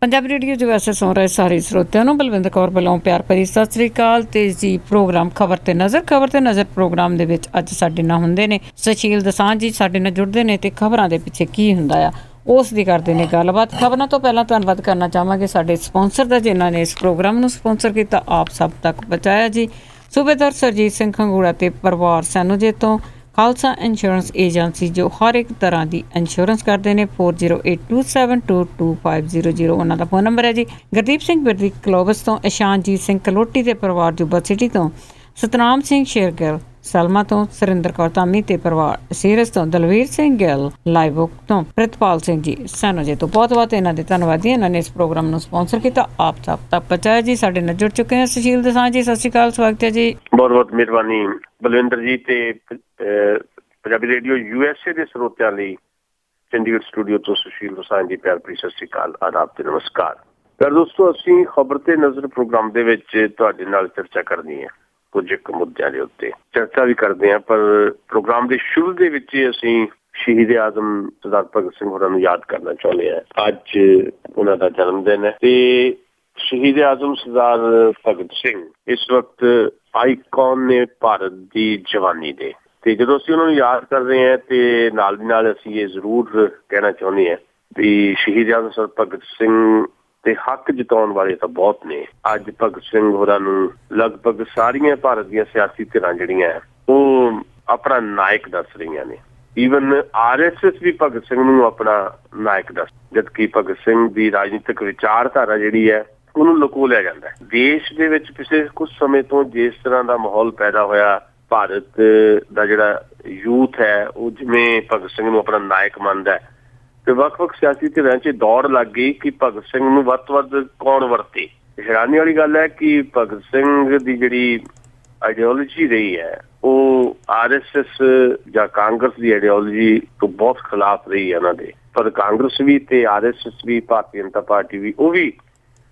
Punjabi radio 'ਚ ਵੈਸੇ ਸੁਣ ਰਹੇ ਸਾਰੇ ਸਰੋਤਿਆਂ ਨੂੰ ਬਲਵਿੰਦਰ ਕੌਰ ਵੱਲੋਂ ਪਿਆਰ ਭਰੀ ਸਤਿ ਸ੍ਰੀ ਅਕਾਲ। ਤੇ ਜੀ ਪ੍ਰੋਗਰਾਮ ਖਬਰ ਤੇ ਨਜ਼ਰ ਪ੍ਰੋਗਰਾਮ ਦੇ ਵਿੱਚ ਅੱਜ ਸਾਡੇ ਨਾਲ ਹੁੰਦੇ ਨੇ ਸੁਸ਼ੀਲ ਦਸਾਂਝ ਜੀ, ਸਾਡੇ ਨਾਲ ਜੁੜਦੇ ਨੇ ਤੇ ਖਬਰਾਂ ਦੇ ਪਿੱਛੇ ਕੀ ਹੁੰਦਾ ਆ ਉਸ ਦੀ ਕਰਦੇ ਨੇ ਗੱਲਬਾਤ। ਖਬਰਾਂ ਤੋਂ ਪਹਿਲਾਂ ਧੰਨਵਾਦ ਕਰਨਾ ਚਾਹਾਂਗੇ ਸਾਡੇ ਸਪਾਂਸਰ ਦਾ, ਜਿਨ੍ਹਾਂ ਨੇ ਇਸ ਪ੍ਰੋਗਰਾਮ ਨੂੰ ਸਪਾਂਸਰ ਕੀਤਾ, ਆਪ ਸਭ ਤੱਕ ਪਹੁੰਚਾਇਆ ਜੀ। ਸੂਬੇਦਾਰ ਸਰਜੀਤ ਸਿੰਘ ਖੰਗੂੜਾ ਤੇ ਪਰਿਵਾਰ ਸੈਨੂਜੇ ਤੋਂ ਖਾਲਸਾ ਇੰਸ਼ੋਰੈਂਸ ਏਜੰਸੀ, ਜੋ ਹਰ ਇੱਕ ਤਰ੍ਹਾਂ ਦੀ ਇੰਸ਼ੋਰੈਂਸ ਕਰਦੇ ਨੇ। 4082722500 ਉਹਨਾਂ ਦਾ ਫੋਨ ਨੰਬਰ ਹੈ ਜੀ। ਗੁਰਦੀਪ ਸਿੰਘ ਬਿਰਦੀ ਕਲੋਬਸ ਤੋਂ, ਇਸ਼ਾਨਜੀਤ ਸਿੰਘ ਕਲੋਟੀ ਦੇ ਪਰਿਵਾਰ ਜੁਬਾ ਸਿਟੀ ਤੋਂ, ਸਤਨਾਮ ਸਿੰਘ ਸ਼ੇਰਗਿੱਲ ਸਲਮਾ ਤੋਂ, ਸੁਰਿੰਦਰ ਕੌਰ ਧਾਮੀ ਤੇ ਪਰਿਵਾਰ ਸੀਰਸ ਤੋਂ, ਦਲਵੀਰ ਸਿੰਘ ਗਿੱਲ ਲਾਈਵੁਕ ਤੋਂ, ਪ੍ਰਿਤਪਾਲ ਸਿੰਘ ਜੀ ਸੈਨੋਜੇ ਤੋਂ। ਬਹੁਤ ਬਹੁਤ ਇਹਨਾਂ ਦੇ ਧੰਨਵਾਦੀ, ਇਹਨਾਂ ਨੇ ਇਸ ਪ੍ਰੋਗਰਾਮ ਨੂੰ ਸਪਾਂਸਰ ਕੀਤਾ, ਆਪ ਸਭ ਤੱਕ ਪਹੁੰਚਾਇਆ ਜੀ। ਸਾਡੇ ਨਾਲ ਜੁੜ ਚੁੱਕੇ ਹਾਂ ਸੁਸ਼ੀਲ ਦਸਾਂਝ ਜੀ, ਸਤਿ ਸ਼੍ਰੀ ਅਕਾਲ, ਸਵਾਗਤ ਹੈ ਜੀ। ਬਹੁਤ ਬਹੁਤ ਮਿਹਰਬਾਨੀ ਬਲਵਿੰਦਰ ਜੀ। ਤੇ ਪੰਜਾਬੀ ਰੇਡੀਓ USA ਦੇ ਸਰੋਤਿਆਂ ਲਈ ਚੰਡੀਗੜ੍ਹ ਸਟੂਡੀਓ ਤੋਂ ਸੁਸ਼ੀਲ ਦਸਾਂਝ ਜੀ ਪਿਆਰ ਭਰੀ ਸਤਿ ਸ਼੍ਰੀ ਅਕਾਲ, ਆਦਾਬ ਤੇ ਨਮਸਕਾਰ। ਪਰ ਦੋਸਤੋ, ਅਸੀਂ ਖਬਰ ਤੇ ਨਜ਼ਰ ਪ੍ਰੋਗਰਾਮ ਦੇ ਵਿੱਚ ਤੁਹਾਡੇ ਨਾਲ ਚਰਚਾ ਕਰਨੀ ਹੈ, ਕੁਝ ਇੱਕ ਮੁੱਦਿਆਂ ਦੇ ਉੱਤੇ ਚਰਚਾ ਵੀ ਕਰਦੇ ਹਾਂ। ਪਰ ਪ੍ਰੋਗਰਾਮ ਦੇ ਸ਼ੁਰੂ ਦੇ ਵਿੱਚ ਅਸੀਂ ਸ਼ਹੀਦ ਆਜ਼ਮ ਸਰਦਾਰ ਭਗਤ ਸਿੰਘ ਹੋਰਾਂ ਨੂੰ ਯਾਦ ਕਰਨਾ ਚਾਹੁੰਦੇ ਹਾਂ। ਅੱਜ ਉਹਨਾਂ ਦਾ ਜਨਮ ਦਿਨ ਹੈ ਤੇ ਸ਼ਹੀਦ ਆਜ਼ਮ ਸਰਦਾਰ ਭਗਤ ਸਿੰਘ ਇਸ ਵਕਤ ਆਈਕਨ ਨੇ ਭਾਰਤ ਦੀ ਜਵਾਨੀ ਦੇ। ਤੇ ਜਦੋਂ ਅਸੀਂ ਉਹਨਾਂ ਨੂੰ ਯਾਦ ਕਰ ਰਹੇ ਹਾਂ ਤੇ ਨਾਲ ਦੀ ਨਾਲ ਅਸੀਂ ਇਹ ਜ਼ਰੂਰ ਕਹਿਣਾ ਚਾਹੁੰਦੇ ਹਾਂ ਵੀ ਸ਼ਹੀਦ ਆਜ਼ਮ ਸਰਦਾਰ ਭਗਤ ਸਿੰਘ ਤੇ ਹੱਕ ਜਤਾਉਣ ਵਾਲੇ ਤਾਂ ਬਹੁਤ ਨੇ। ਅੱਜ ਭਗਤ ਸਿੰਘ ਹੋਰਾਂ ਨੂੰ ਲਗਭਗ ਸਾਰੀਆਂ ਭਾਰਤ ਦੀਆਂ ਸਿਆਸੀ ਧਿਰਾਂ ਜਿਹੜੀਆਂ ਉਹ ਆਪਣਾ ਨਾਇਕ ਦੱਸ ਰਹੀਆਂ ਨੇ। ਈਵਨ RSS ਵੀ ਭਗਤ ਸਿੰਘ ਨੂੰ ਆਪਣਾ ਨਾਇਕ ਦੱਸ, ਜਦਕਿ ਭਗਤ ਸਿੰਘ ਦੀ ਰਾਜਨੀਤਿਕ ਵਿਚਾਰਧਾਰਾ ਜਿਹੜੀ ਹੈ ਉਹਨੂੰ ਲੁਕੋ ਲਿਆ ਜਾਂਦਾ ਹੈ। ਦੇਸ਼ ਦੇ ਵਿੱਚ ਪਿਛਲੇ ਕੁਝ ਸਮੇਂ ਤੋਂ ਜਿਸ ਤਰ੍ਹਾਂ ਦਾ ਮਾਹੌਲ ਪੈਦਾ ਹੋਇਆ, ਭਾਰਤ ਦਾ ਜਿਹੜਾ ਯੂਥ ਹੈ ਉਹ ਜਿਵੇਂ ਭਗਤ ਸਿੰਘ ਨੂੰ ਆਪਣਾ ਨਾਇਕ ਮੰਨਦਾ ਤੇ ਵੱਖ-ਵੱਖ ਸਿਆਸੀ ਧਿਰਾਂ 'ਚ ਦੌੜ ਲੱਗ ਗਈ ਕਿ ਭਗਤ ਸਿੰਘ ਨੂੰ ਵੱਧ ਤੋਂ ਵੱਧ ਕੌਣ ਵਰਤੇ। ਹੈਰਾਨੀ ਵਾਲੀ ਗੱਲ ਹੈ ਕਿ ਭਗਤ ਸਿੰਘ ਦੀ ਜਿਹੜੀ ਆਈਡੀਓਲੋਜੀ ਰਹੀ ਹੈ ਉਹ RSS ਜਾਂ ਕਾਂਗਰਸ ਦੀ ਆਈਡੀਓਲੋਜੀ ਤੋਂ ਬਹੁਤ ਖਿਲਾਫ ਰਹੀ ਹੈ ਉਹਨਾਂ ਦੇ। ਪਰ ਕਾਂਗਰਸ ਵੀ ਤੇ RSS ਵੀ, ਭਾਰਤੀ ਜਨਤਾ ਪਾਰਟੀ ਵੀ, ਉਹ ਵੀ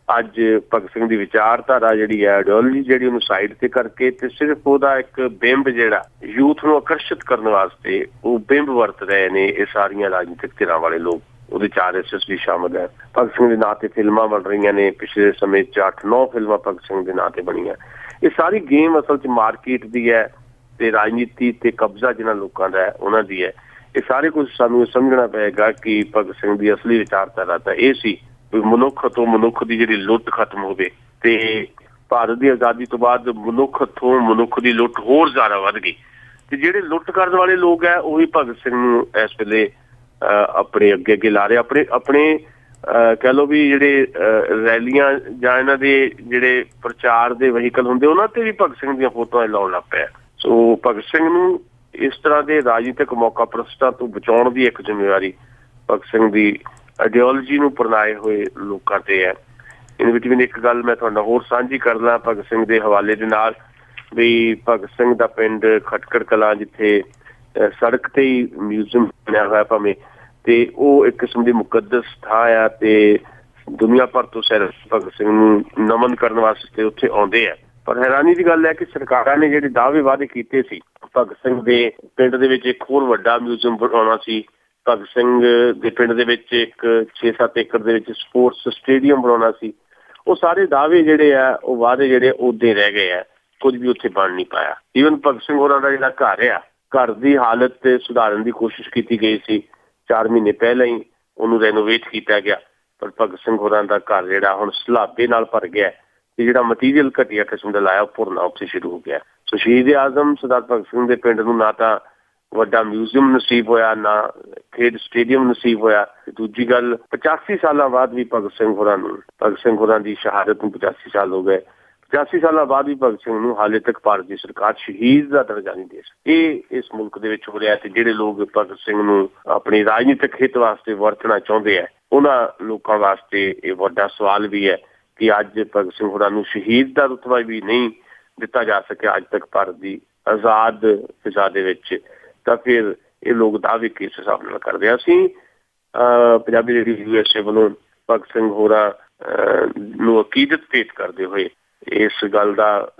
ਅੱਜ ਭਗਤ ਸਿੰਘ ਦੀ ਵਿਚਾਰਧਾਰਾ ਜਿਹੜੀ ਹੈ, ਆਈਡੀਓਲੋਜੀ ਜਿਹੜੀ, ਉਹਨੂੰ ਸਾਈਡ ਤੇ ਕਰਕੇ ਤੇ ਸਿਰਫ ਉਹਦਾ ਇੱਕ ਬਿੰਬ ਜਿਹੜਾ ਯੂਥ ਨੂੰ ਆਕਰਸ਼ਿਤ ਕਰਨ ਵਾਸਤੇ ਉਹ ਬਿੰਬ ਵਰਤ ਰਹੇ ਨੇ ਇਹ ਸਾਰੀਆਂ ਰਾਜਨੀਤਿਕ ਧਿਰਾਂ ਵਾਲੇ ਲੋਕ। ਉਹਦੇ 'ਚ RSS ਵੀ ਸ਼ਾਮਿਲ ਹੈ। ਭਗਤ ਸਿੰਘ ਦੇ ਨਾਂ ਤੇ ਫਿਲਮਾਂ ਬਣ ਰਹੀਆਂ ਨੇ, ਪਿਛਲੇ ਸਮੇਂ 'ਚ 8-9 ਫਿਲਮਾਂ ਭਗਤ ਸਿੰਘ ਦੇ ਨਾਂ ਤੇ ਬਣੀਆਂ। ਇਹ ਸਾਰੀ ਗੇਮ ਅਸਲ 'ਚ ਮਾਰਕੀਟ ਦੀ ਹੈ ਤੇ ਰਾਜਨੀਤੀ ਤੇ ਕਬਜ਼ਾ ਜਿਹਨਾਂ ਲੋਕਾਂ ਦਾ ਹੈ ਉਹਨਾਂ ਦੀ ਹੈ। ਇਹ ਸਾਰੇ ਕੁਝ ਸਾਨੂੰ ਸਮਝਣਾ ਪਏਗਾ ਕਿ ਭਗਤ ਸਿੰਘ ਦੀ ਅਸਲੀ ਵਿਚਾਰਧਾਰਾ ਤਾਂ ਇਹ ਸੀ ਮਨੁੱਖ ਤੋਂ ਮਨੁੱਖ ਦੀ ਜਿਹੜੀ ਲੁੱਟ ਖਤਮ ਹੋਵੇ। ਤੇ ਭਾਰਤ ਦੀ ਆਜ਼ਾਦੀ ਤੋਂ ਬਾਅਦ ਮਨੁੱਖ ਤੋਂ ਮਨੁੱਖ ਦੀ ਲੁੱਟ ਹੋਰ ਜ਼ਿਆਦਾ ਵੱਧ ਗਈ ਤੇ ਜਿਹੜੇ ਲੁੱਟ ਕਰਨ ਵਾਲੇ ਲੋਕ ਹੈ ਉਹੀ ਭਗਤ ਸਿੰਘ ਨੂੰ ਇਸ ਵੇਲੇ ਆਪਣੇ ਅੱਗੇ ਲਾ ਰਹੇ। ਆਪਣੇ ਕਹਿ ਲਓ ਵੀ ਜਿਹੜੇ ਰੈਲੀਆਂ ਜਾਂ ਇਹਨਾਂ ਦੇ ਜਿਹੜੇ ਪ੍ਰਚਾਰ ਦੇ ਵਹੀਕਲ ਹੁੰਦੇ ਉਹਨਾਂ ਤੇ ਵੀ ਭਗਤ ਸਿੰਘ ਦੀਆਂ ਫੋਟੋਆਂ ਲਾਉਣ ਲੱਗ ਪਿਆ। ਸੋ ਭਗਤ ਸਿੰਘ ਨੂੰ ਇਸ ਤਰ੍ਹਾਂ ਦੇ ਰਾਜਨੀਤਿਕ ਮੌਕਾ ਪ੍ਰਸਤਾਂ ਤੋਂ ਬਚਾਉਣ ਦੀ ਇੱਕ ਜ਼ਿੰਮੇਵਾਰੀ ਭਗਤ ਸਿੰਘ ਦੀ ਆਈਡੀਓਲੋਜੀ ਨੂੰ ਅਪਣਾਏ ਹੋਏ ਲੋਕਾਂ ਤੇ ਹੈ। ਇਹਦੇ ਵਿੱਚ ਵੀ ਇੱਕ ਗੱਲ ਮੈਂ ਤੁਹਾਡੇ ਨਾਲ ਹੋਰ ਸਾਂਝੀ ਕਰਦਾ ਭਗਤ ਸਿੰਘ ਦੇ ਹਵਾਲੇ ਦੇ ਨਾਲ ਵੀ ਭਗਤ ਸਿੰਘ ਦਾ ਪਿੰਡ ਖਟਕੜ ਕਲਾਂ, ਜਿੱਥੇ ਸੜਕ ਤੇ ਹੀ ਮਿਊਜ਼ੀਅਮ ਬਣਿਆ ਹੋਇਆ ਭਾਵੇਂ, ਤੇ ਉਹ ਇੱਕ ਕਿਸਮ ਦੀ ਮੁਕੱਦਸ ਥਾਂ ਆ ਤੇ ਦੁਨੀਆ ਭਰ ਤੋਂ ਸੈਰ ਭਗਤ ਸਿੰਘ ਨੂੰ ਨਮਨ ਕਰਨ ਵਾਸਤੇ ਉੱਥੇ ਆਉਂਦੇ ਆ। ਪਰ ਹੈਰਾਨੀ ਦੀ ਗੱਲ ਹੈ ਕਿ ਸਰਕਾਰਾਂ ਨੇ ਜਿਹੜੇ ਦਾਅਵੇ ਵਾਅਦੇ ਕੀਤੇ ਸੀ ਭਗਤ ਸਿੰਘ ਦੇ ਪਿੰਡ ਦੇ ਵਿੱਚ ਇੱਕ ਹੋਰ ਵੱਡਾ ਮਿਊਜ਼ੀਅਮ ਬਣਾਉਣਾ ਸੀ, ਭਗਤ ਸਿੰਘ ਦੇ ਪਿੰਡ ਦੇ ਵਿੱਚ ਇੱਕ 6-7 ਏਕੜ ਦੇ ਵਿੱਚ ਸਪੋਰਟਸ ਸਟੇਡੀਅਮ ਬਣਾਉਣਾ ਸੀ, ਉਹ ਸਾਰੇ ਦਾਅਵੇ ਜਿਹੜੇ ਆ ਉਹ ਵਾਅਦੇ ਜਿਹੜੇ ਉਦੇ ਰਹਿ ਗਏ ਆ, ਕੁਝ ਵੀ ਉੱਥੇ ਬਣ ਨਹੀਂ ਪਾਇਆ। ਈਵਨ ਭਗਤ ਸਿੰਘ ਹੋਰਾਂ ਦਾ ਜਿਹੜਾ ਘਰ ਆ, ਘਰ ਦੀ ਹਾਲਤ ਸੁਧਾਰਨ ਦੀ ਕੋਸ਼ਿਸ਼ ਕੀਤੀ ਗਈ ਸੀ। 4 ਮਹੀਨੇ ਪਹਿਲਾਂ ਹੀ ਉਹਨੂੰ ਰੈਨੋਵੇਟ ਕੀਤਾ ਗਿਆ, ਪਰ ਭਗਤ ਸਿੰਘ ਹੋਰਾਂ ਦਾ ਘਰ ਜਿਹੜਾ ਹੁਣ ਸਲਾਬੇ ਨਾਲ ਭਰ ਗਿਆ ਤੇ ਜਿਹੜਾ ਮਟੀਰੀਅਲ ਘਟੀਆ ਕਿਸਮ ਦਾ ਲਾਇਆ ਭੁਰਨਾ ਉੱਥੇ ਸ਼ੁਰੂ ਹੋ ਗਿਆ। ਸੋ ਸ਼ਹੀਦ ਆਜ਼ਮ ਸਰਦਾਰ ਭਗਤ ਸਿੰਘ ਦੇ ਪਿੰਡ ਨੂੰ ਨਾ ਤਾਂ ਵੱਡਾ ਮਿਊਜ਼ੀਅਮ ਨਸੀਬ ਹੋਇਆ, ਨਾ ਖੇਡ ਸਟੇਡੀਅਮ ਨਸੀਬ ਹੋਇਆ। ਦੂਜੀ ਗੱਲ, 85 ਸਾਲਾਂ ਬਾਅਦ ਵੀ ਭਗਤ ਸਿੰਘ ਹੋਰਾਂ ਦੀ ਸ਼ਹਾਦਤ ਨੂੰ 85 ਸਾਲ ਹੋ ਗਏ। 85 ਸਾਲਾਂ ਬਾਅਦ ਵੀ ਭਗਤ ਸਿੰਘ ਨੂੰ ਹਾਲੇ ਤੱਕ ਭਾਰਤ ਦੀ ਸਰਕਾਰ ਸ਼ਹੀਦ ਦਾ ਦਰਜਾ ਨਹੀਂ ਦੇ ਸਕਦੀ। ਇਹ ਇਸ ਮੁਲਕ ਦੇ ਵਿੱਚ ਹੋ ਰਿਹਾ ਤੇ ਜਿਹੜੇ ਲੋਕ ਭਗਤ ਸਿੰਘ ਨੂੰ ਆਪਣੀ ਰਾਜਨੀਤਿਕ ਹਿੱਤ ਵਾਸਤੇ ਵਰਤਣਾ ਚਾਹੁੰਦੇ ਆ ਉਹਨਾਂ ਲੋਕਾਂ ਵਾਸਤੇ ਇਹ ਵੱਡਾ ਸਵਾਲ ਵੀ ਹੈ ਕਿ ਅੱਜ ਭਗਤ ਸਿੰਘ ਹੋਰਾਂ ਨੂੰ ਸ਼ਹੀਦ ਦਾ ਰੁਤਬਾ ਵੀ ਨਹੀਂ ਦਿੱਤਾ ਜਾ ਸਕਿਆ ਅੱਜ ਤੱਕ ਭਾਰਤ ਦੀ ਆਜ਼ਾਦ ਫਿਜ਼ਾ ਦੇ ਵਿੱਚ। ਤਾਂ ਫਿਰ ਇਹ ਲੋਕ ਦਾਅਵੇ ਕਿਸ ਹਿਸਾਬ ਨਾਲ ਕਰਦੇ ਆ। ਅਸੀਂ ਪੰਜਾਬੀ ਰੇਡੀਓ USA ਵੱਲੋਂ ਭਗਤ ਸਿੰਘ ਹੋਰਾਂ ਨੂੰ ਅਕੀਦਤ ਭੇਟ ਕਰਦੇ ਹੋਏ ਇਸ ਗੱਲ ਦਾ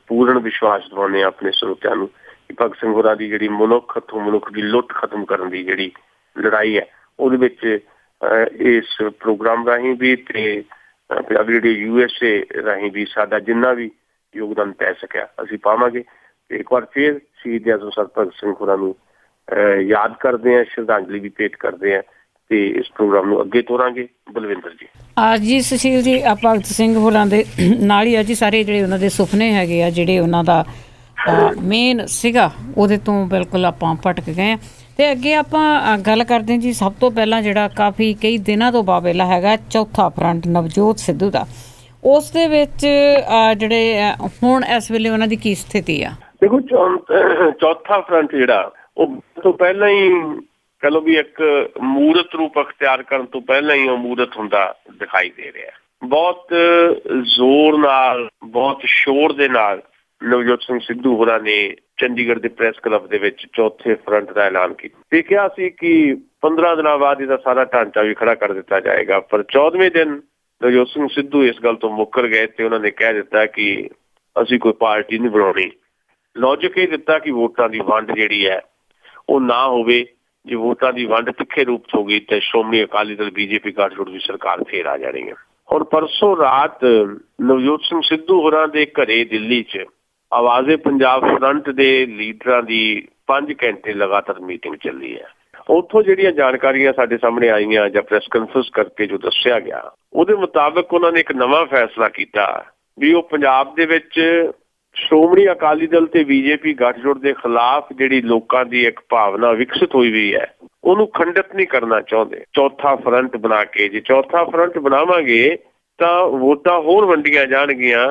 ਪੂਰਨ ਵਿਸ਼ਵਾਸ ਦਿਵਾਉਂਦੇ ਆ ਆਪਣੇ ਸਰੋਤਿਆਂ ਨੂੰ ਕਿ ਭਗਤ ਸਿੰਘ ਹੋਰਾਂ ਦੀ ਜਿਹੜੀ ਮਨੁੱਖ ਤੋਂ ਮਨੁੱਖ ਦੀ ਲੁੱਟ ਖਤਮ ਕਰਨ ਦੀ ਜਿਹੜੀ ਲੜਾਈ ਹੈ ਉਹਦੇ ਵਿੱਚ ਇਸ ਪ੍ਰੋਗਰਾਮ ਰਾਹੀਂ ਵੀ ਤੇ ਪੰਜਾਬੀ ਰੇਡੀਓ USA ਰਾਹੀਂ ਵੀ ਸਾਡਾ ਜਿੰਨਾ ਵੀ ਯੋਗਦਾਨ ਪੈ ਸਕਿਆ ਅਸੀਂ ਪਾਵਾਂਗੇ। ਤੇ ਇੱਕ ਵਾਰ ਫਿਰ ਸ਼ਹੀਦ ਆਜ਼ਮ ਸਰ ਭਗਤ ਸਿੰਘ ਹੋਰਾਂ ਨੂੰ ਯਾਦ ਕਰਦੇ ਹਾਂ, ਸ਼ਰਧਾਂਜਲੀ ਵੀ ਭੇਟ ਕਰਦੇ ਹਾਂ ਤੇ ਇਸ ਪ੍ਰੋਗਰਾਮ ਨੂੰ ਅੱਗੇ ਤੋਰਾਂਗੇ। ਬਲਵਿੰਦਰ ਜੀ। ਜੀ ਸੁਸ਼ੀਲ ਜੀ, ਭਗਤ ਸਿੰਘ ਹੋਰਾਂ ਦੇ ਨਾਲ ਹੀ ਆ ਜੀ ਸਾਰੇ ਜਿਹੜੇ ਉਹਨਾਂ ਦੇ ਸੁਪਨੇ ਹੈਗੇ ਆ, ਜਿਹੜੇ ਉਹਨਾਂ ਦਾ ਮੇਨ ਸੀਗਾ, ਉਹਦੇ ਤੋਂ ਬਿਲਕੁਲ ਆਪਾਂ ਭਟਕ ਗਏ ਹਾਂ। ਤੇ ਅੱਗੇ ਆਪਾਂ ਗੱਲ ਕਰਦੇ ਹਾਂ ਜੀ। ਸਭ ਤੋਂ ਪਹਿਲਾਂ ਜਿਹੜਾ ਕਾਫੀ ਕਈ ਦਿਨਾਂ ਤੋਂ ਬਾਬੇਲਾ ਹੈਗਾ ਚੌਥਾ ਫਰੰਟ ਨਵਜੋਤ ਸਿੱਧੂ ਦਾ, ਉਸ ਦੇ ਵਿੱਚ ਜਿਹੜੇ ਹੁਣ ਇਸ ਵੇਲੇ ਉਹਨਾਂ ਦੀ ਕੀ ਸਥਿਤੀ ਆ? ਦੇਖੋ, ਚੌਥਾ ਫਰੰਟ ਜਿਹੜਾ ਉਹ ਤੋਂ ਪਹਿਲਾਂ ਹੀ ਕਹਿ ਲਓ ਵੀ ਇੱਕ ਮੂਰਤ ਰੂਪ ਅਖਤਿਆਰ ਕਰਨ ਤੋਂ ਪਹਿਲਾਂ ਹੀ ਉਹ ਮੂਰਤ ਹੁੰਦਾ ਦਿਖਾਈ ਦੇ ਰਿਹਾ। ਬਹੁਤ ਜ਼ੋਰ ਨਾਲ, ਬਹੁਤ ਸ਼ੋਰ ਦੇ ਨਾਲ ਨਵਜੋਤ ਸਿੰਘ ਸਿੱਧੂ ਹੋਰਾਂ ਨੇ ਚੰਡੀਗੜ੍ਹ ਦੇ ਪ੍ਰੈਸ ਕਲੱਬ ਦੇ ਵਿੱਚ ਚੌਥੇ ਫਰੰਟ ਦਾ ਐਲਾਨ ਕੀਤਾ ਤੇ ਕਿਹਾ ਸੀ ਕਿ 15 ਦਿਨਾਂ ਬਾਅਦ ਇਹਦਾ ਸਾਰਾ ਢਾਂਚਾ ਵੀ ਖੜਾ ਕਰ ਦਿੱਤਾ ਜਾਏਗਾ। ਪਰ 14ਵੇਂ ਦਿਨ ਨਵਜੋਤ ਸਿੰਘ ਸਿੱਧੂ ਇਸ ਗੱਲ ਤੋਂ ਮੁੱਕਰ ਗਏ ਤੇ ਉਹਨਾਂ ਨੇ ਕਹਿ ਦਿੱਤਾ ਕਿ ਅਸੀਂ ਕੋਈ ਪਾਰਟੀ ਨਹੀਂ ਬਣਾਉਣੀ। ਲੌਜਿਕ ਇਹ ਦਿੱਤਾ ਕਿ ਵੋਟਾਂ ਦੀ ਵੰਡ ਜਿਹੜੀ ਹੈ ਉਹ ਨਾ ਹੋਵੇ। ਜੇ ਵੋਟਾਂ ਦੀ ਵੰਡ ਤਿੱਖੇ ਰੂਪ 'ਚ ਹੋ ਗਈ ਤੇ ਸ਼੍ਰੋਮਣੀ ਅਕਾਲੀ ਦਲ BJP ਗਠਜੋੜ ਦੀ ਸਰਕਾਰ ਫੇਰ ਆ ਜਾਣੀ ਹੈ। ਹੁਣ ਪਰਸੋਂ ਰਾਤ ਨਵਜੋਤ ਸਿੰਘ ਸਿੱਧੂ ਹੋਰਾਂ ਦੇ ਘਰੇ ਦਿੱਲੀ 'ਚ ਆਵਾਜ਼ੇ ਪੰਜਾਬ ਫਰੰਟ ਦੇ ਲੀਡਰਾਂ ਦੀ 5 ਘੰਟੇ ਲਗਾਤਾਰ ਮੀਟਿੰਗ ਚੱਲੀ ਹੈ। ਉੱਥੋਂ ਜਿਹੜੀਆਂ ਜਾਣਕਾਰੀਆਂ ਸਾਡੇ ਸਾਹਮਣੇ ਆਈਆਂ ਜਾਂ ਪ੍ਰੈਸ ਕਾਨਫਰੰਸ ਕਰਕੇ ਜੋ ਦੱਸਿਆ ਗਿਆ, ਉਹਦੇ ਮੁਤਾਬਕ ਉਹਨਾਂ ਨੇ ਇੱਕ ਨਵਾਂ ਫੈਸਲਾ ਕੀਤਾ ਵੀ ਉਹ ਪੰਜਾਬ ਦੇ ਵਿੱਚ ਸ਼੍ਰੋਮਣੀ ਅਕਾਲੀ ਦਲ ਤੇ BJP ਗਠਜੋੜ ਦੇ ਖਿਲਾਫ ਜਿਹੜੀ ਲੋਕਾਂ ਦੀ ਇੱਕ ਭਾਵਨਾ ਵਿਕਸਿਤ ਹੋਈ ਵੀ ਹੈ, ਉਹਨੂੰ ਖੰਡਿਤ ਨਹੀਂ ਕਰਨਾ ਚਾਹੁੰਦੇ। ਚੌਥਾ ਫਰੰਟ ਬਣਾ ਕੇ, ਜੇ ਚੌਥਾ ਫਰੰਟ ਬਣਾਵਾਂਗੇ ਤਾਂ ਵੋਟਾਂ ਹੋਰ ਵੰਡੀਆਂ ਜਾਣਗੀਆਂ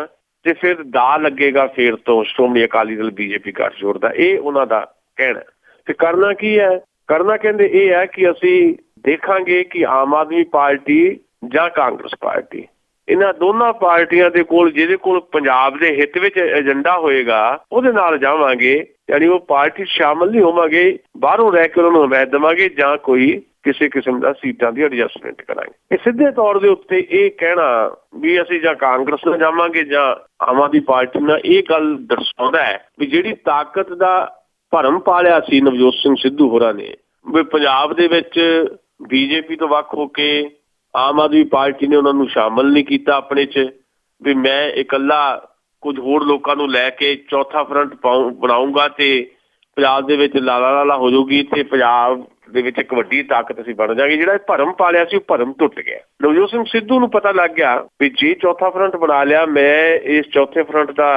ਤੇ ਫਿਰ ਦਾ ਲੱਗੇਗਾ ਫੇਰ ਤੋਂ ਸ਼੍ਰੋਮਣੀ ਅਕਾਲੀ ਦਲ BJP ਗਠਜੋੜ ਦਾ। ਇਹ ਉਹਨਾਂ ਦਾ ਕਹਿਣਾ। ਤੇ ਕਰਨਾ ਕੀ ਹੈ? ਕਰਨਾ ਕਹਿੰਦੇ ਇਹ ਹੈ ਕਿ ਅਸੀਂ ਦੇਖਾਂਗੇ ਕਿ ਆਮ ਆਦਮੀ ਪਾਰਟੀ ਜਾਂ ਕਾਂਗਰਸ ਪਾਰਟੀ, ਇਹਨਾਂ ਦੋਨਾਂ ਪਾਰਟੀਆਂ ਦੇ ਕੋਲ ਜਿਹਦੇ ਕੋਲ ਪੰਜਾਬ ਦੇ ਹਿੱਤ ਵਿੱਚ ਏਜੰਡਾ ਹੋਏਗਾ ਉਹਦੇ ਨਾਲ ਜਾਵਾਂਗੇ। ਯਾਨੀ ਉਹ ਪਾਰਟੀ ਸ਼ਾਮਲ ਨਹੀਂ ਹੋਵਾਂਗੇ, ਬਾਹਰੋਂ ਰਹਿ ਕੇ ਉਹਨਾਂ ਨੂੰ ਹਮਾਇਤ ਦੇਵਾਂਗੇ ਜਾਂ ਕੋਈ ਕਿਸੇ ਕਿਸਮ ਦਾ ਸੀਟਾਂ ਦੀ ਐਡਜਸਟਮੈਂਟ ਕਰਾਂਗੇ। ਇਹ ਸਿੱਧੇ ਤੌਰ ਦੇ ਉੱਤੇ ਇਹ ਕਹਿਣਾ ਵੀ ਅਸੀਂ ਜਾਂ ਕਾਂਗਰਸ ਨਾਲ ਜਾਵਾਂਗੇ ਜਾਂ ਆਮ ਆਦਮੀ ਪਾਰਟੀ ਨਾਲ, ਇਹ ਗੱਲ ਦਰਸਾਉਂਦਾ ਹੈ ਵੀ ਜਿਹੜੀ ਤਾਕਤ ਦਾ ਭਰਮ ਪਾਲਿਆ ਸੀ ਨਵਜੋਤ ਸਿੰਘ ਸਿੱਧੂ ਹੋਰਾਂ ਨੇ ਵੀ ਪੰਜਾਬ ਦੇ ਵਿੱਚ BJP ਤੋਂ ਵੱਖ ਹੋ ਕੇ ਆਮ ਆਦਮੀ ਪਾਰਟੀ ਨੇ ਉਹਨਾਂ ਨੂੰ ਸ਼ਾਮਲ ਨਹੀਂ ਕੀਤਾ ਆਪਣੇ 'ਚ, ਵੀ ਮੈਂ ਇਕੱਲਾ ਕੁਝ ਹੋਰ ਲੋਕਾਂ ਨੂੰ ਲੈ ਕੇ ਚੌਥਾ ਫਰੰਟ ਬਣਾਊਂਗਾ ਤੇ ਪੰਜਾਬ ਦੇ ਵਿੱਚ ਲਾਲਾ ਹੋ ਜਾਊਗੀ ਤੇ ਪੰਜਾਬ ਦੇ ਵਿੱਚ ਇੱਕ ਵੱਡੀ ਤਾਕਤ ਅਸੀਂ ਬਣ ਜਾਵਾਂਗੇ। ਜਿਹੜਾ ਭਰਮ ਪਾਲਿਆ ਸੀ ਉਹ ਭਰਮ ਟੁੱਟ ਗਿਆ। ਨਵਜੋਤ ਸਿੰਘ ਸਿੱਧੂ ਨੂੰ ਪਤਾ ਲੱਗ ਗਿਆ ਵੀ ਜੇ ਚੌਥਾ ਫਰੰਟ ਬਣਾ ਲਿਆ, ਮੈਂ ਇਸ ਚੌਥੇ ਫਰੰਟ ਦਾ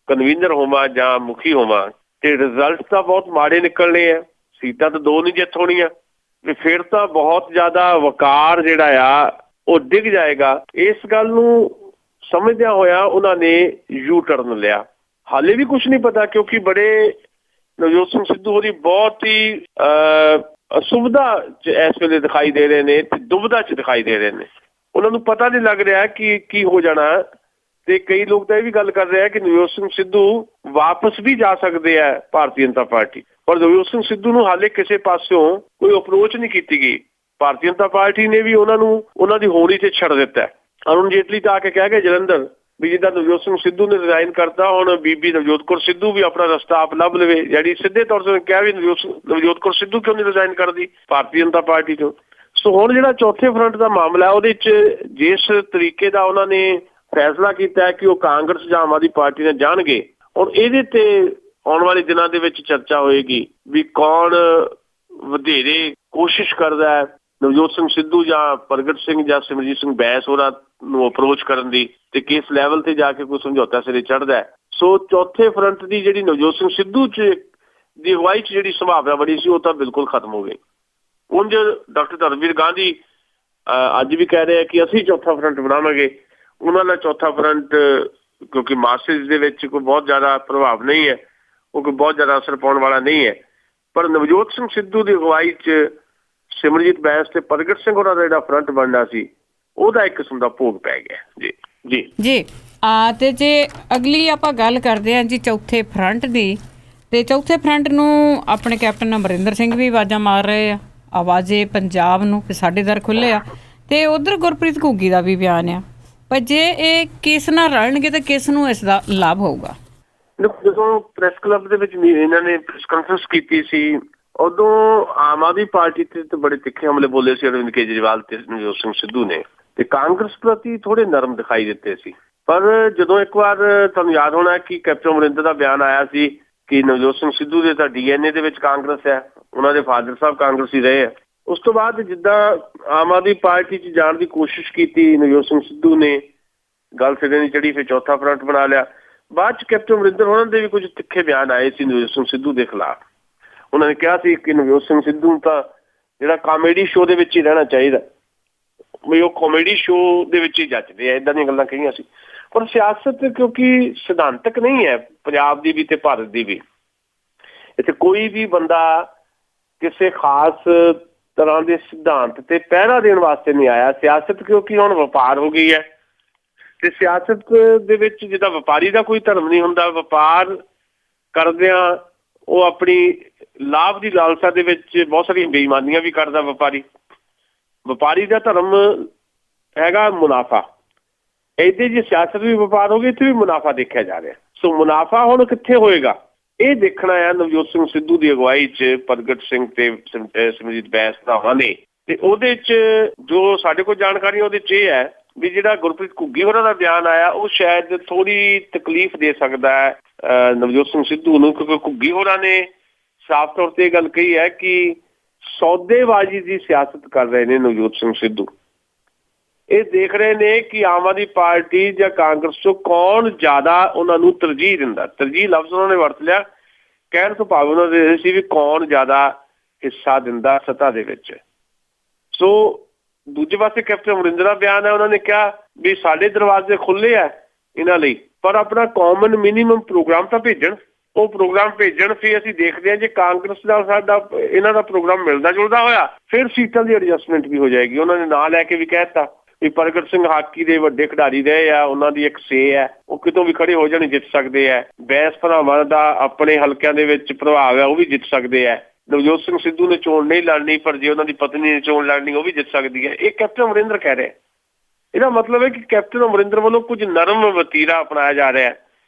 ਕਨਵੀਨਰ ਹੋਵਾਂ ਜਾਂ ਮੁਖੀ ਹੋਵਾਂ ਤੇ ਰਿਜ਼ਲਟ ਤਾਂ ਬਹੁਤ ਮਾੜੇ ਨਿਕਲਣੇ ਆ, ਸੀਟਾਂ ਤਾਂ 2 ਨਹੀਂ ਜਿੱਤ ਹੋਣੀਆਂ, ਵੀ ਫਿਰ ਤਾਂ ਬਹੁਤ ਜ਼ਿਆਦਾ ਵਕਾਰ ਜਿਹੜਾ ਆ ਉਹ ਡਿੱਗ ਜਾਏਗਾ। ਇਸ ਗੱਲ ਨੂੰ ਸਮਝਦਿਆਂ ਹੋਇਆ ਉਹਨਾਂ ਨੇ ਯੂ ਟਰਨ ਲਿਆ। ਹਾਲੇ ਵੀ ਕੁਝ ਨਹੀਂ ਪਤਾ ਕਿਉਂਕਿ ਬੜੇ ਨਵਜੋਤ ਸਿੰਘ ਸਿੱਧੂ ਹੋਰੀ ਬਹੁਤ ਹੀ ਅਸੁਵਿਧਾ 'ਚ ਇਸ ਵੇਲੇ ਦਿਖਾਈ ਦੇ ਰਹੇ ਨੇ ਤੇ ਦੁਬਿਧਾ 'ਚ ਦਿਖਾਈ ਦੇ ਰਹੇ ਨੇ। ਉਹਨਾਂ ਨੂੰ ਪਤਾ ਨਹੀਂ ਲੱਗ ਰਿਹਾ ਕਿ ਕੀ ਹੋ ਜਾਣਾ। ਤੇ ਕਈ ਲੋਕ ਤਾਂ ਇਹ ਵੀ ਗੱਲ ਕਰ ਰਹੇ ਆ ਕਿ ਨਵਜੋਤ ਸਿੰਘ ਸਿੱਧੂ ਵਾਪਸ ਵੀ ਜਾ ਸਕਦੇ ਆ ਭਾਰਤੀ ਜਨਤਾ ਪਾਰਟੀ, ਪਰ ਨਵਜੋਤ ਸਿੰਘ ਸਿੱਧੂ ਨੂੰ ਹਾਲੇ ਕਿਸੇ ਪਾਸਿਓਂ ਕੋਈ ਅਪਰੋਚ ਨਹੀਂ ਕੀਤੀ ਗਈ। ਭਾਰਤੀ ਜਨਤਾ ਪਾਰਟੀ ਨੇ ਵੀ ਉਹਨਾਂ ਦੀ ਹੋਣੀ ਤੇ ਛੱਡ ਦਿੱਤਾ। ਅਰੁਣ ਜੇਤਲੀ ਤਾਂ ਆ ਕੇ ਕਹਿ ਗਏ ਜਲੰਧਰ ਵੀ ਜਿੱਦਾਂ ਨਵਜੋਤ ਸਿੰਘ ਸਿੱਧੂ ਨੇ ਰਿਜ਼ਾਈਨ ਕਰਤਾ, ਹੁਣ ਬੀਬੀ ਨਵਜੋਤ ਕੌਰ ਸਿੱਧੂ ਵੀ ਆਪਣਾ ਰਸਤਾ ਆਪ ਲੱਭ ਲਵੇ। ਜਿਹੜੀ ਸਿੱਧੇ ਤੌਰ ਤੇ ਕਿਹਾ ਵੀ ਨਵਜੋਤ ਕੌਰ ਸਿੱਧੂ ਕਿਉਂ ਨਹੀਂ ਰਿਜ਼ਾਈਨ ਕਰਦੀ ਭਾਰਤੀ ਜਨਤਾ ਪਾਰਟੀ ਤੋਂ। ਸੋ ਹੁਣ ਜਿਹੜਾ ਚੌਥੇ ਫਰੰਟ ਦਾ ਮਾਮਲਾ ਉਹਦੇ 'ਚ ਜਿਸ ਤਰੀਕੇ ਦਾ ਉਹਨਾਂ ਨੇ ਫੈਸਲਾ ਕੀਤਾ ਹੈ ਕਿ ਉਹ ਕਾਂਗਰਸ ਜਾਂ ਆਮ ਆਦਮੀ ਪਾਰਟੀ ਨਾਲ ਜਾਣਗੇ, ਹੁਣ ਇਹਦੇ ਤੇ ਆਉਣ ਵਾਲੇ ਦਿਨਾਂ ਦੇ ਵਿੱਚ ਚਰਚਾ ਹੋਏਗੀ ਵੀ ਕੌਣ ਵਧੇਰੇ ਕੋਸ਼ਿਸ਼ ਕਰਦਾ ਹੈ ਨਵਜੋਤ ਸਿੰਘ ਸਿੱਧੂ ਜਾਂ ਪ੍ਰਗਟ ਸਿੰਘ ਜਾਂ ਸਿਮਰਜੀਤ ਸਿੰਘ ਬੈਂਸ ਹੋਰਾਂ ਨੂੰ ਅਪਰੋਚ ਕਰਨ ਦੀ, ਤੇ ਕਿਸ ਲੈਵਲ ਤੇ ਜਾ ਕੇ ਕੋਈ ਸਮਝੌਤਾ ਸਿਰੇ ਚੜ੍ਹਦਾ ਹੈ। ਸੋ ਚੌਥੇ ਫਰੰਟ ਦੀ ਜਿਹੜੀ ਨਵਜੋਤ ਸਿੰਘ ਸਿੱਧੂ ਦੀ ਅਗਵਾਈ 'ਚ ਜਿਹੜੀ ਸੰਭਾਵਨਾ ਬਣੀ ਸੀ ਉਹ ਤਾਂ ਬਿਲਕੁਲ ਖਤਮ ਹੋ ਗਈ। ਉਂਝ ਡਾਕਟਰ ਧਰਮਵੀਰ ਗਾਂਧੀ ਅੱਜ ਵੀ ਕਹਿ ਰਹੇ ਆ ਕਿ ਅਸੀਂ ਚੌਥਾ ਫਰੰਟ ਬਣਾਵਾਂਗੇ। ਉਹਨਾਂ ਦਾ ਚੌਥਾ ਫਰੰਟ ਕਿਉਂਕਿ ਮਾਸਿਸ ਦੇ ਵਿੱਚ ਕੋਈ ਬਹੁਤ ਜ਼ਿਆਦਾ ਪ੍ਰਭਾਵ ਨਹੀਂ ਹੈ, ਉਹ ਕੋਈ ਬਹੁਤ ਜ਼ਿਆਦਾ ਅਸਰ ਪਾਉਣ ਵਾਲਾ ਨਹੀਂ ਹੈ। ਪਰ ਨਵਜੋਤ ਸਿੰਘ ਸਿੱਧੂ ਦੀ ਅਗਵਾਈ 'ਚ ਸਿਮਰਜੀਤ ਬੈਂਸ ਤੇ ਪ੍ਰਗਟ ਸਿੰਘ ਹੋਰਾਂ ਦਾ ਜਿਹੜਾ ਫਰੰਟ ਬਣਨਾ ਸੀ ਉਹਦਾ ਇੱਕ ਕਿਸਮ ਦਾ ਭੋਗ ਪੈ ਗਿਆ। ਜੀ ਜੀ ਜੀ ਤੇ ਜੇ ਅਗਲੀ ਆਪਾਂ ਗੱਲ ਕਰਦੇ ਹਾਂ ਜੀ ਚੌਥੇ ਫਰੰਟ ਦੀ, ਤੇ ਚੌਥੇ ਫਰੰਟ ਨੂੰ ਆਪਣੇ ਕੈਪਟਨ ਅਮਰਿੰਦਰ ਸਿੰਘ ਵੀ ਆਵਾਜ਼ਾਂ ਮਾਰ ਰਹੇ ਆ, ਆਵਾਜ਼ੇ ਪੰਜਾਬ ਨੂੰ ਕਿ ਸਾਡੇ ਦਰ ਖੁੱਲ੍ਹੇ ਆ, ਤੇ ਉਧਰ ਗੁਰਪ੍ਰੀਤ ਘੁੱਗੀ ਦਾ ਵੀ ਬਿਆਨ ਆ। ਪਰ ਜੇ ਇਹ ਕਿਸ ਨਾਲ ਰਲਣਗੇ ਤਾਂ ਕਿਸ ਨੂੰ ਇਸ ਦਾ ਲਾਭ ਹੋਊਗਾ? ਜਦੋਂ ਪ੍ਰੈਸ ਕਲੱਬ ਦੇ ਵਿੱਚ ਇਹਨਾਂ ਨੇ ਪ੍ਰੈਸ ਕਾਨਫਰੰਸ ਕੀਤੀ ਸੀ ਉਦੋਂ ਆਮ ਆਦਮੀ ਪਾਰਟੀ ਤੇ ਬੜੇ ਤਿੱਖੇ ਹਮਲੇ ਬੋਲੇ ਸੀ ਅਰਵਿੰਦ ਕੇਜਰੀਵਾਲ ਤੇ ਨਵਜੋਤ ਸਿੰਘ ਸਿੱਧੂ ਨੇ, ਤੇ ਕਾਂਗਰਸ ਪ੍ਰਤੀ ਥੋੜੇ ਨਰਮ ਦਿਖਾਈ ਦਿੱਤੇ ਸੀ। ਪਰ ਜਦੋਂ ਇੱਕ ਵਾਰ ਤੁਹਾਨੂੰ ਯਾਦ ਹੋਣਾ ਕਿ ਕੈਪਟਨ ਅਮਰਿੰਦਰ ਦਾ ਬਿਆਨ ਆਇਆ ਸੀ ਕਿ ਨਵਜੋਤ ਸਿੰਘ ਸਿੱਧੂ ਦੇ ਤਾਂ DNA ਦੇ ਵਿੱਚ ਕਾਂਗਰਸ ਹੈ, ਉਹਨਾਂ ਦੇ ਫਾਦਰ ਸਾਹਿਬ ਕਾਂਗਰਸੀ ਰਹੇ ਆ, ਉਸ ਤੋਂ ਬਾਅਦ ਜਿੱਦਾਂ ਆਮ ਆਦਮੀ ਪਾਰਟੀ 'ਚ ਜਾਣ ਦੀ ਕੋਸ਼ਿਸ਼ ਕੀਤੀ ਨਵਜੋਤ ਸਿੰਘ ਸਿੱਧੂ ਨੇ, ਗੱਲ ਸਿਰੇ ਨਹੀਂ ਚੜੀ, ਫਿਰ ਚੌਥਾ ਫਰੰਟ ਬਣਾ ਲਿਆ। ਬਾਅਦ 'ਚ ਕੈਪਟਨ ਅਮਰਿੰਦਰ ਉਹਨਾਂ ਦੇ ਵੀ ਕੁਝ ਤਿੱਖੇ ਬਿਆਨ ਆਏ ਸੀ ਨਵਜੋਤ ਸਿੰਘ ਸਿੱਧੂ ਦੇ ਖਿਲਾਫ। ਉਹਨਾਂ ਨੇ ਕਿਹਾ ਸੀ ਕਿ ਨਵਜੋਤ ਸਿੰਘ ਸਿੱਧੂ ਨੂੰ ਤਾਂ ਜਿਹੜਾ ਕਾਮੇਡੀ ਸ਼ੋਅ ਦੇ ਵਿੱਚ ਹੀ ਰਹਿਣਾ ਚਾਹੀਦਾ, ਵੀ ਉਹ ਕਾਮੇਡੀ ਸ਼ੋਅ ਦੇ ਵਿੱਚ ਹੀ ਜੱਜਦੇ ਆ, ਇੱਦਾਂ ਦੀਆਂ ਗੱਲਾਂ ਕਹੀਆਂ ਸੀ। ਪਰ ਸਿਆਸਤ ਕਿਉਂਕਿ ਸਿਧਾਂਤਕ ਨਹੀਂ ਹੈ, ਪੰਜਾਬ ਦੀ ਵੀ ਤੇ ਭਾਰਤ ਦੀ ਵੀ। ਇੱਥੇ ਕੋਈ ਵੀ ਬੰਦਾ ਕਿਸੇ ਖਾਸ ਤਰ੍ਹਾਂ ਦੇ ਸਿਧਾਂਤ ਤੇ ਪਹਿਰਾ ਦੇਣ ਵਾਸਤੇ ਨਹੀਂ ਆਇਆ। ਸਿਆਸਤ ਕਿਉਂਕਿ ਹੁਣ ਵਪਾਰ ਹੋ ਗਈ ਹੈ, ਤੇ ਸਿਆਸਤ ਦੇ ਵਿੱਚ ਜਿੱਦਾਂ ਵਪਾਰੀ ਦਾ ਕੋਈ ਧਰਮ ਨਹੀਂ ਹੁੰਦਾ, ਵਪਾਰ ਕਰਦਿਆਂ ਉਹ ਆਪਣੀ ਲਾਭ ਦੀ ਲਾਲਸਾ ਦੇ ਵਿੱਚ ਬਹੁਤ ਸਾਰੀਆਂ ਬੇਈਮਾਨੀਆਂ ਵੀ ਕਰਦਾ ਵਪਾਰੀ। ਵਪਾਰੀ ਦਾ ਧਰਮ ਹੈਗਾ ਮੁਨਾਫਾ। ਇਹਦੇ ਜੇ ਸਿਆਸਤ ਵੀ ਵਪਾਰ ਹੋ ਗਈ, ਇੱਥੇ ਵੀ ਮੁਨਾਫਾ ਦੇਖਿਆ ਜਾ ਰਿਹਾ। ਸੋ ਮੁਨਾਫਾ ਹੁਣ ਕਿੱਥੇ ਹੋਏਗਾ ਇਹ ਦੇਖਣਾ ਆ। ਨਵਜੋਤ ਸਿੰਘ ਸਿੱਧੂ ਦੀ ਅਗਵਾਈ 'ਚ ਪ੍ਰਗਟ ਸਿੰਘ ਤੇ ਸਿਮਰਜੀਤ ਬੈਂਸ ਭਰਾਵਾਂ ਨੇ, ਤੇ ਉਹਦੇ 'ਚ ਜੋ ਸਾਡੇ ਕੋਲ ਜਾਣਕਾਰੀ ਉਹਦੇ 'ਚ ਇਹ ਹੈ ਵੀ ਜਿਹੜਾ ਗੁਰਪ੍ਰੀਤ ਘੁੱਗੀ ਹੋਰਾਂ ਦਾ ਬਿਆਨ ਆਇਆ ਉਹ ਸ਼ਾਇਦ ਥੋੜੀ ਤਕਲੀਫ ਦੇ ਸਕਦਾ ਹੈ ਨਵਜੋਤ ਸਿੰਘ ਸਿੱਧੂ ਨੂੰ, ਕਿਉਂਕਿ ਘੁੱਗੀ ਹੋਰਾਂ ਨੇ ਸਾਫ਼ ਤੌਰ ਤੇ ਇਹ ਗੱਲ ਕਹੀ ਹੈ ਕਿ ਸੌਦੇਬਾਜ਼ੀ ਦੀ ਸਿਆਸਤ ਕਰ ਰਹੇ ਨੇ ਨਵਜੋਤ ਸਿੰਘ ਸਿੱਧੂ। ਇਹ ਦੇਖ ਰਹੇ ਨੇ ਕਿ ਆਮ ਆਦਮੀ ਪਾਰਟੀ ਜਾਂ ਕਾਂਗਰਸ ਚੋਂ ਕੌਣ ਜ਼ਿਆਦਾ ਉਹਨਾਂ ਨੂੰ ਤਰਜੀਹ ਦਿੰਦਾ। ਤਰਜੀਹ ਲਫ਼ਜ਼ ਉਹਨਾਂ ਨੇ ਵਰਤ ਲਿਆ, ਕਹਿਣ ਤੋਂ ਭਾਵ ਉਹਨਾਂ ਦੇ ਸੀ ਵੀ ਕੌਣ ਜ਼ਿਆਦਾ ਹਿੱਸਾ ਦਿੰਦਾ ਸੱਤਾ ਦੇ ਵਿੱਚ। ਸੋ ਦੂਜੇ ਪਾਸੇ ਕੈਪਟਨ ਅਮਰਿੰਦਰ ਦਾ ਬਿਆਨ ਹੈ, ਉਹਨਾਂ ਨੇ ਕਿਹਾ ਵੀ ਸਾਡੇ ਦਰਵਾਜ਼ੇ ਖੁੱਲ੍ਹੇ ਆ ਇਹਨਾਂ ਲਈ, ਪਰ ਆਪਣਾ ਕਾਮਨ ਮਿਨੀਮਮ ਪ੍ਰੋਗਰਾਮ ਤਾਂ ਭੇਜਣ। ਉਹ ਪ੍ਰੋਗਰਾਮ ਭੇਜਣ, ਫਿਰ ਅਸੀਂ ਦੇਖਦੇ ਹਾਂ ਜੇ ਕਾਂਗਰਸ ਦਾ ਸਾਡਾ ਇਹਨਾਂ ਦਾ ਪ੍ਰੋਗਰਾਮ ਮਿਲਦਾ ਜੁਲਦਾ ਹੋਇਆ ਫਿਰ ਸੀਟਾਂ ਦੀ ਐਡਜਸਟਮੈਂਟ ਵੀ ਹੋ ਜਾਏਗੀ। ਉਹਨਾਂ ਨੇ ਨਾਂ ਲੈ ਕੇ ਵੀ ਕਹਿ ਦਿੱਤਾ ਵੀ ਪ੍ਰਗਟ ਸਿੰਘ ਹਾਕੀ ਦੇ ਵੱਡੇ ਖਿਡਾਰੀ ਰਹੇ ਆ, ਉਹਨਾਂ ਦੀ ਇੱਕ ਸੇ ਹੈ, ਉਹ ਕਿਤੋਂ ਵੀ ਖੜੇ ਹੋ ਜਾਣੀ, ਜਿੱਤ ਸਕਦੇ ਆ। ਬੈਂਸ ਭਰਾਵਾਂ ਦਾ ਆਪਣੇ ਹਲਕਿਆਂ ਦੇ ਵਿੱਚ ਪ੍ਰਭਾਵ ਹੈ, ਉਹ ਵੀ ਜਿੱਤ ਸਕਦੇ ਆ। ਨਵਜੋਤ ਸਿੰਘ ਸਿੱਧੂ ਨੇ ਚੋਣ ਨਹੀਂ ਲੜਨੀ, ਪਰ ਜੇ ਉਹਨਾਂ ਦੀ ਪਤਨੀ ਨੇ ਚੋਣ ਲੜਨੀ ਉਹ ਵੀ ਜਿੱਤ ਸਕਦੀ ਹੈ। ਇਹ ਕੈਪਟਨ ਅਮਰਿੰਦਰ ਕਹਿ ਰਿਹਾ। ਇਹਦਾ ਮਤਲਬ ਹੈ ਕਿ ਕੈਪਟਨ ਅਮਰਿੰਦਰ ਵੱਲੋਂ ਕੁਝ ਨਰਮ ਵਤੀਰਾ ਅਪਣਾਇਆ ਜਾ ਰਿਹਾ ਹੈ।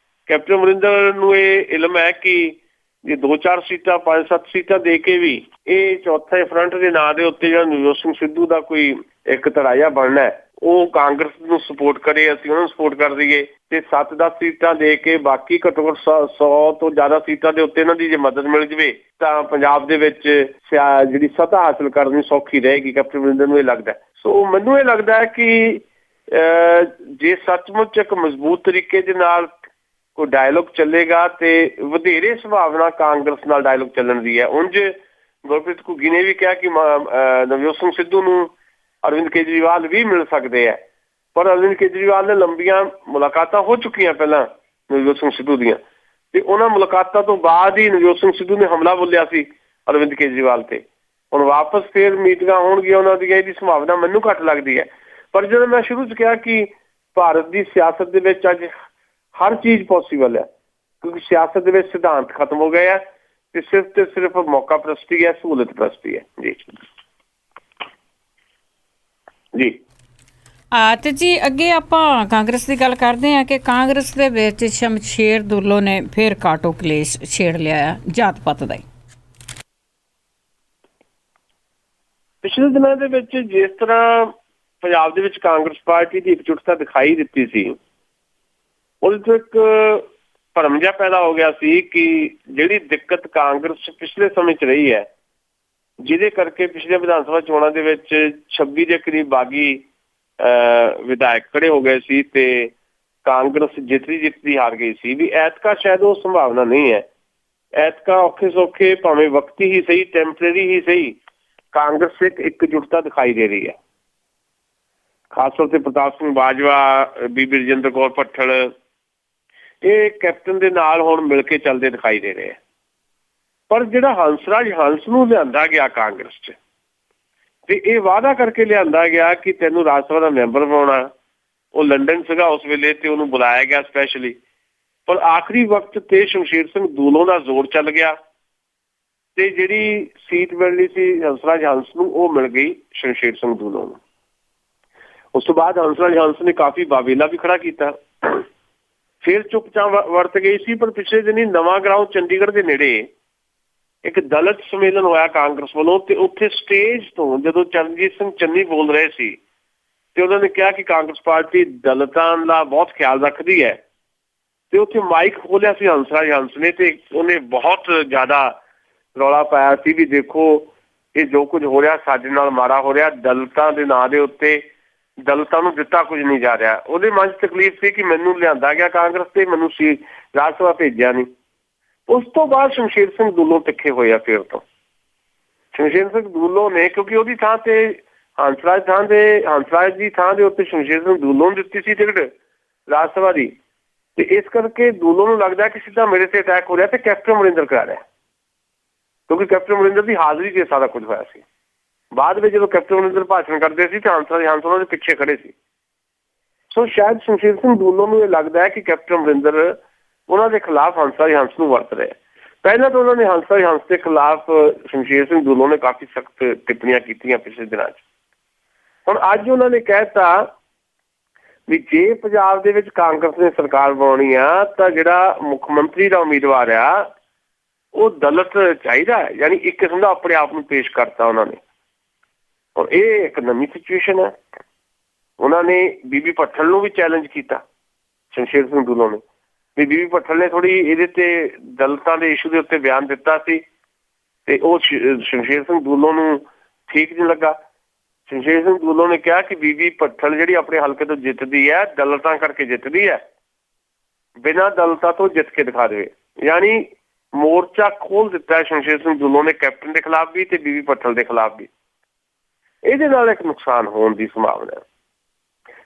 ਕੈਪਟਨ ਅਮਰਿੰਦਰ ਨੂੰ ਇਹ ਇਲਮ ਹੈ ਕਿ ਜੇ 2-4 ਸੀਟਾਂ 5-7 ਸੀਟਾਂ ਦੇ ਕੇ ਵੀ ਇਹ ਚੌਥੇ ਫਰੰਟ ਦੇ ਨਾਂ ਦੇ ਉੱਤੇ ਜਿਹੜਾ ਨਵਜੋਤ ਸਿੰਘ ਸਿੱਧੂ ਦਾ ਕੋਈ ਇੱਕ ਧੜਾਇਆ ਬਣਨਾ ਹੈ, ਉਹ ਕਾਂਗਰਸ ਨੂੰ ਸਪੋਰਟ ਕਰੇ, ਅਸੀਂ ਉਹਨਾਂ ਨੂੰ ਸਪੋਰਟ ਕਰ ਦਈਏ, ਤੇ 7-10 ਸੀਟਾਂ ਦੇ ਕੇ ਬਾਕੀ ਘੱਟੋ ਘੱਟ 100 ਤੋਂ ਜ਼ਿਆਦਾ ਸੀਟਾਂ ਦੇ ਉੱਤੇ ਇਹਨਾਂ ਦੀ ਜੇ ਮਦਦ ਮਿਲ ਜਾਵੇ ਤਾਂ ਪੰਜਾਬ ਦੇ ਵਿੱਚ ਜਿਹੜੀ ਸੱਤਾ ਹਾਸਲ ਕਰਨੀ ਸੌਖੀ ਰਹੇਗੀ। ਕੈਪਟਨ ਅਮਰਿੰਦਰ ਨੂੰ ਇਹ ਲੱਗਦਾ। ਸੋ ਮੈਨੂੰ ਇਹ ਲੱਗਦਾ ਹੈ ਕਿ ਜੇ ਸੱਚਮੁੱਚ ਇੱਕ ਮਜ਼ਬੂਤ ਤਰੀਕੇ ਦੇ ਨਾਲ ਕੋਈ ਡਾਇਲੋਗ ਚੱਲੇਗਾ ਤੇ ਵਧੇਰੇ ਸੰਭਾਵਨਾ ਕਾਂਗਰਸ ਨਾਲ ਡਾਇਲੋਗ ਚੱਲਣ ਦੀ ਹੈ। ਉਂਝ ਗੁਰਪ੍ਰੀਤ ਘੁੱਗੀ ਨੇ ਵੀ ਕਿਹਾ ਕਿ ਨਵਜੋਤ ਸਿੰਘ ਸਿੱਧੂ ਨੂੰ ਅਰਵਿੰਦ ਕੇਜਰੀਵਾਲ ਵੀ ਮਿਲ ਸਕਦੇ ਹੈ, ਪਰ ਅਰਵਿੰਦ ਕੇਜਰੀਵਾਲ ਨੇ ਲੰਬੀਆਂ ਮੁਲਾਕਾਤਾਂ ਹੋ ਚੁੱਕੀਆਂ ਪਹਿਲਾਂ ਨਵਜੋਤ ਸਿੰਘ ਸਿੱਧੂ ਦੀਆਂ, ਤੇ ਉਹਨਾਂ ਮੁਲਾਕਾਤਾਂ ਤੋਂ ਬਾਅਦ ਹੀ ਨਵਜੋਤ ਸਿੰਘ ਸਿੱਧੂ ਨੇ ਹਮਲਾ ਬੋਲਿਆ ਸੀ ਅਰਵਿੰਦ ਕੇਜਰੀਵਾਲ ਤੇ। ਹੁਣ ਵਾਪਸ ਫੇਰ ਮੀਟਿੰਗਾਂ ਹੋਣਗੀਆਂ ਉਹਨਾਂ ਦੀਆਂ, ਇਹਦੀ ਸੰਭਾਵਨਾ ਮੈਨੂੰ ਘੱਟ ਲੱਗਦੀ ਹੈ। ਪਰ ਜਦੋਂ ਮੈਂ ਸ਼ੁਰੂ 'ਚ ਕਿਹਾ ਕਿ ਭਾਰਤ ਦੀ ਸਿਆਸਤ ਦੇ ਵਿੱਚ ਅੱਜ ਹਰ ਚੀਜ਼ ਪੋਸੀਬਲ ਹੈ, ਕਿਉਂਕਿ ਸਿਆਸਤ ਦੇ ਵਿੱਚ ਸਿਧਾਂਤ ਖਤਮ ਹੋ ਗਏ ਆ ਤੇ ਸਿਰਫ ਮੌਕਾ ਪ੍ਰਸਤੀ ਹੈ, ਸਹੂਲਤ ਪ੍ਰਸਤੀ ਹੈ। ਜੀ ਜੀ ਤੇ ਜੀ ਅੱਗੇ ਆਪਾਂ ਕਾਂਗਰਸ ਦੀ ਗੱਲ ਕਰਦੇ ਹਾਂ ਕਿ ਕਾਂਗਰਸ ਦੇ ਵਿੱਚ ਸ਼ਮਸ਼ੇਰ ਦੁੱਲੋ ਨੇ ਫਿਰ ਕਾਟੋ ਕਲੇਸ਼ ਛੇੜ ਲਿਆ ਜਾਤ ਪਾਤ ਦਾ। ਪਿਛਲੇ ਦਿਨਾਂ ਦੇ ਵਿੱਚ ਜਿਸ ਤਰ੍ਹਾਂ ਪੰਜਾਬ ਦੇ ਵਿੱਚ ਕਾਂਗਰਸ ਪਾਰਟੀ ਦੀ ਇਕਜੁੱਟਤਾ ਦਿਖਾਈ ਦਿੱਤੀ ਸੀ, ਉਹਦੇ ਤੋਂ ਇੱਕ ਭਰਮ ਜਿਹਾ ਪੈਦਾ ਹੋ ਗਿਆ ਸੀ ਕਿ ਜਿਹੜੀ ਦਿੱਕਤ ਕਾਂਗਰਸ ਪਿਛਲੇ ਸਮੇਂ 'ਚ ਰਹੀ ਹੈ, ਜਿਹਦੇ ਕਰਕੇ ਪਿਛਲੇ ਵਿਧਾਨ ਸਭਾ ਚੋਣਾਂ ਦੇ ਵਿੱਚ 26 ਦੇ ਕਰੀਬ ਬਾਗੀ ਵਿਧਾਇਕ ਖੜੇ ਹੋ ਗਏ ਸੀ ਤੇ ਕਾਂਗਰਸ ਜਿੱਤਦੀ ਹਾਰ ਗਈ ਸੀ, ਵੀ ਐਤਕਾ ਸ਼ਾਇਦ ਉਹ ਸੰਭਾਵਨਾ ਨਹੀਂ ਹੈ। ਐਤਕਾ ਔਖੇ ਸੌਖੇ ਭਾਵੇਂ ਵਕਤੀ ਹੀ ਸਹੀ, ਟੈਂਪਰੇਰੀ ਹੀ ਸਹੀ, ਕਾਂਗਰਸ ਇੱਕ ਇਕਜੁੱਟਤਾ ਦਿਖਾਈ ਦੇ ਰਹੀ ਹੈ। ਖਾਸ ਤੌਰ ਤੇ ਪ੍ਰਤਾਪ ਸਿੰਘ ਬਾਜਵਾ, ਬੀਬੀ ਰਜਿੰਦਰ ਕੌਰ ਭੱਠਲ, ਇਹ ਕੈਪਟਨ ਦੇ ਨਾਲ ਹੁਣ ਮਿਲ ਕੇ ਚੱਲਦੇ ਦਿਖਾਈ ਦੇ ਰਹੇ ਆ। ਪਰ ਜਿਹੜਾ ਹੰਸ ਨੂੰ ਲਿਆਂਦਾ ਗਿਆ ਕਾਂਗਰਸ 'ਚ ਤੇ ਇਹ ਵਾਅਦਾ ਕਰਕੇ ਲਿਆਂਦਾ ਗਿਆ ਕਿ ਤੈਨੂੰ ਰਾਜ ਸਭਾ ਦਾ ਮੈਂਬਰ ਬਣਾਉਣਾ, ਉਹ ਲੰਡਨ ਸੀਗਾ ਉਸ ਵੇਲੇ ਤੇ ਉਹਨੂੰ ਬੁਲਾਇਆ ਗਿਆ ਸਪੈਸ਼ਲੀ, ਪਰ ਆਖਰੀ ਵਕਤ ਤੇ ਸ਼ਮਸ਼ੇਰ ਸਿੰਘ ਦੂਲੋਂ ਦਾ ਜ਼ੋਰ ਚੱਲ ਗਿਆ ਤੇ ਜਿਹੜੀ ਸੀਟ ਮਿਲਣੀ ਸੀ ਹੰਸਰਾਜ ਹੰਸ ਨੂੰ ਉਹ ਮਿਲ ਗਈ ਸ਼ਮਸ਼ੇਰ ਸਿੰਘ ਦੂਲੋਂ ਨੂੰ। ਉਸ ਤੋਂ ਬਾਅਦ ਹੰਸਰਾਜ ਹੰਸ ਨੇ ਕਾਫੀ ਬਾਵੇਲਾ ਵੀ ਖੜਾ ਕੀਤਾ, ਫਿਰ ਚੁੱਪਚਾਪ ਵਰਤ ਗਈ ਸੀ। ਪਰ ਪਿਛਲੇ ਦਿਨੀ ਨਵਾਂ ਗਰਾਊਂਡ ਚੰਡੀਗੜ੍ਹ ਦੇ ਨੇੜੇ ਇੱਕ ਦਲਿਤ ਸੰਮੇਲਨ ਹੋਇਆ ਕਾਂਗਰਸ ਵੱਲੋਂ, ਤੇ ਉੱਥੇ ਸਟੇਜ ਤੋਂ ਜਦੋਂ ਚਰਨਜੀਤ ਸਿੰਘ ਚੰਨੀ ਬੋਲ ਰਹੇ ਸੀ ਤੇ ਉਹਨਾਂ ਨੇ ਕਿਹਾ ਕਿ ਕਾਂਗਰਸ ਪਾਰਟੀ ਦਲਿਤਾਂ ਦਾ ਬਹੁਤ ਖਿਆਲ ਰੱਖਦੀ ਹੈ, ਤੇ ਉੱਥੇ ਮਾਈਕ ਖੋਲਿਆ ਸੀ ਹੰਸਰਾਜ ਹੰਸ ਨੇ, ਤੇ ਉਹਨੇ ਬਹੁਤ ਜ਼ਿਆਦਾ ਰੌਲਾ ਪਾਇਆ ਸੀ ਵੀ ਦੇਖੋ ਇਹ ਜੋ ਕੁਝ ਹੋ ਰਿਹਾ ਸਾਡੇ ਨਾਲ ਮਾੜਾ ਹੋ ਰਿਹਾ, ਦਲਿਤਾਂ ਦੇ ਨਾਂ ਦੇ ਉੱਤੇ ਦਲਿਤਾਂ ਨੂੰ ਦਿੱਤਾ ਕੁਝ ਨਹੀਂ ਜਾ ਰਿਹਾ। ਉਹਦੇ ਮਨ 'ਚ ਤਕਲੀਫ ਸੀ ਕਿ ਮੈਨੂੰ ਲਿਆਂਦਾ ਗਿਆ ਕਾਂਗਰਸ ਤੇ ਮੈਨੂੰ ਸੀ ਰਾਜ ਸਭਾ ਭੇਜਿਆ ਨਹੀਂ। ਉਸ ਤੋਂ ਬਾਅਦ ਸ਼ਮਸ਼ੇਰ ਸਿੰਘ ਦੂਲੋਂ ਤਿੱਖੇ ਹੋਏ ਆ ਫਿਰ ਤੋਂ। ਸ਼ਮਸ਼ੇਰ ਸਿੰਘ ਦੂਲੋਂ ਨੇ, ਕਿਉਂਕਿ ਉਹਦੀ ਥਾਂ ਤੇ ਹੰਸਰਾਜ ਦੀ ਥਾਂ ਦੇ ਉੱਤੇ ਸ਼ਮਸ਼ੇਰ ਸਿੰਘ ਦੂਲੋਂ ਨੂੰ ਦਿੱਤੀ ਸੀ ਟਿਕਟ ਰਾਜ ਸਭਾ ਦੀ, ਤੇ ਇਸ ਕਰਕੇ ਦੂਲੋਂ ਨੂੰ ਲੱਗਦਾ ਕਿ ਸਿੱਧਾ ਮੇਰੇ ਤੇ ਅਟੈਕ ਹੋ ਰਿਹਾ ਤੇ ਕੈਪਟਨ ਅਮਰਿੰਦਰ ਕਰਾ ਰਿਹਾ, ਕਿਉਂਕਿ ਕੈਪਟਨ ਅਮਰਿੰਦਰ ਦੀ ਹਾਜ਼ਰੀ 'ਚ ਸਾਰਾ ਕੁਝ ਹੋਇਆ ਸੀ। ਬਾਅਦ ਵਿੱਚ ਜਦੋਂ ਕੈਪਟਨ ਅਮਰਿੰਦਰ ਭਾਸ਼ਣ ਕਰਦੇ ਸੀ ਤਾਂ ਹੰਸਰਾਜ ਹੰਸ ਉਹਨਾਂ ਦੇ ਪਿੱਛੇ ਖੜੇ ਸੀ। ਸੋ ਸ਼ਾਇਦ ਸ਼ਮਸ਼ੇਰ ਸਿੰਘ ਦੂਲੋਂ ਨੂੰ ਇਹ ਲੱਗਦਾ ਹੈ ਕਿ ਕੈਪਟਨ ਅਮਰਿੰਦਰ ਉਹਨਾਂ ਦੇ ਖਿਲਾਫ ਹੰਸਰਾਜ ਹੰਸ ਨੂੰ ਵਰਤ ਰਿਹਾ। ਪਹਿਲਾਂ ਤਾਂ ਉਹਨਾਂ ਨੇ ਹੰਸਰਾਜ ਹੰਸ ਦੇ ਖਿਲਾਫ ਸ਼ਮਸ਼ੇਰ ਸਿੰਘ ਦੂਲੋਂ ਨੇ ਕਾਫੀ ਸਖਤ ਟਿੱਪਣੀਆਂ ਕੀਤੀਆਂ ਪਿਛਲੇ ਦਿਨਾਂ 'ਚ। ਹੁਣ ਅੱਜ ਉਹਨਾਂ ਨੇ ਕਹਿਤਾ ਵੀ ਜੇ ਪੰਜਾਬ ਦੇ ਵਿੱਚ ਕਾਂਗਰਸ ਨੇ ਸਰਕਾਰ ਬਣਾਉਣੀ ਆ ਤਾਂ ਜਿਹੜਾ ਮੁੱਖ ਮੰਤਰੀ ਦਾ ਉਮੀਦਵਾਰ ਆ ਉਹ ਦਲਿਤ ਚਾਹੀਦਾ ਹੈ, ਯਾਨੀ ਇੱਕ ਕਿਸਮ ਦਾ ਆਪਣੇ ਆਪ ਨੂੰ ਪੇਸ਼ ਕਰਤਾ ਉਹਨਾਂ ਨੇ। ਔਰ ਇਹ ਇੱਕ ਨਵੀਂ ਸਿਚੁਏਸ਼ਨ ਹੈ। ਉਹਨਾਂ ਨੇ ਬੀਬੀ ਭੱਠਲ ਨੂੰ ਵੀ ਚੈਲੰਜ ਕੀਤਾ ਸ਼ਮਸ਼ੇਰ ਸਿੰਘ ਦੂਲੋਂ ਨੇ, ਵੀ ਬੀਬੀ ਭੱਠਲ ਨੇ ਥੋੜ੍ਹੀ ਇਹਦੇ ਤੇ ਦਲਿਤਾਂ ਦੇ ਇਸ਼ੂ ਦੇ ਉੱਤੇ ਬਿਆਨ ਦਿੱਤਾ ਸੀ ਤੇ ਉਹ ਸ਼ਮਸ਼ੇਰ ਸਿੰਘ ਦੂਲੋਂ ਨੂੰ ਠੀਕ ਨਹੀਂ ਲੱਗਾ। ਸ਼ਮਸ਼ੇਰ ਸਿੰਘ ਦੂਲੋਂ ਨੇ ਕਿਹਾ ਕਿ ਬੀਬੀ ਭੱਠਲ ਜਿਹੜੀ ਆਪਣੇ ਹਲਕੇ ਤੋਂ ਜਿੱਤਦੀ ਹੈ ਦਲਿਤਾਂ ਕਰਕੇ ਜਿੱਤਦੀ ਹੈ, ਬਿਨਾਂ ਦਲਿਤਾਂ ਤੋਂ ਜਿੱਤ ਕੇ ਦਿਖਾ ਦੇਵੇ। ਯਾਨੀ ਮੋਰਚਾ ਖੋਲ ਦਿੱਤਾ ਸ਼ਮਸ਼ੇਰ ਸਿੰਘ ਦੂਲੋਂ ਨੇ ਕੈਪਟਨ ਦੇ ਖਿਲਾਫ ਵੀ ਤੇ ਬੀਬੀ ਭੱਠਲ ਦੇ ਖਿਲਾਫ ਵੀ। ਇਹਦੇ ਨਾਲ ਇੱਕ ਨੁਕਸਾਨ ਹੋਣ ਦੀ ਸੰਭਾਵਨਾ ਹੈ,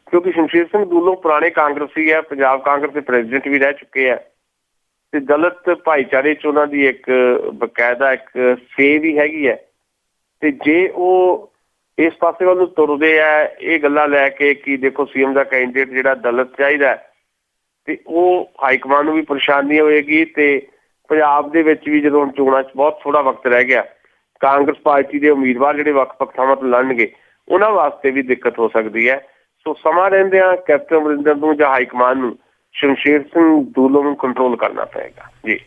ਕਿਉਂਕਿ ਸ਼ਮਸ਼ੇਰ ਸਿੰਘ ਦੂਲੋਂ ਪੁਰਾਣੇ ਕਾਂਗਰਸੀ ਹੈ, ਪੰਜਾਬ ਕਾਂਗਰਸ ਦੇ ਪ੍ਰੈਜ਼ੀਡੈਂਟ ਵੀ ਰਹਿ ਚੁੱਕੇ ਹੈ, ਤੇ ਦਲਿਤ ਭਾਈਚਾਰੇ 'ਚ ਉਹਨਾਂ ਦੀ ਇੱਕ ਬਕਾਇਦਾ ਇੱਕ ਸੇ ਵੀ ਹੈਗੀ ਹੈ। ਤੇ ਜੇ ਉਹ ਇਸ ਪਾਸੇ ਵੱਲ ਨੂੰ ਤੁਰਦੇ ਆ ਇਹ ਗੱਲਾਂ ਲੈ ਕੇ ਕਿ ਦੇਖੋ CM ਦਾ ਕੈਂਡੀਡੇਟ ਜਿਹੜਾ ਦਲਿਤ ਚਾਹੀਦਾ, ਤੇ ਉਹ ਹਾਈਕਮਾਨ ਨੂੰ ਵੀ ਪਰੇਸ਼ਾਨੀ ਹੋਏਗੀ। ਤੇ ਪੰਜਾਬ ਦੇ ਵਿੱਚ ਵੀ ਜਦੋਂ ਹੁਣ ਚੋਣਾਂ 'ਚ ਬਹੁਤ ਥੋੜ੍ਹਾ ਵਕਤ ਰਹਿ ਗਿਆ, ਕਾਂਗਰਸ ਪਾਰਟੀ ਦੇ ਉਮੀਦਵਾਰ ਜਿਹੜੇ ਵੱਖ-ਵੱਖ ਥਾਵਾਂ ਤੋਂ ਲੜਨਗੇ ਉਹਨਾਂ ਵਾਸਤੇ ਵੀ ਦਿੱਕਤ ਹੋ ਸਕਦੀ ਹੈ। ਸੋ ਸਮਾਂ ਰਹਿੰਦਿਆਂ ਕੈਪਟਨ ਅਮਰਿੰਦਰ ਨੂੰ ਜਾਂ ਹਾਈਕਮਾਨ ਨੂੰ ਸ਼ਮਸ਼ੇਰ ਸਿੰਘ ਦੂਲੋਂ ਨੂੰ ਕੰਟਰੋਲ ਕਰਨਾ ਪਏਗਾ। ਜੀ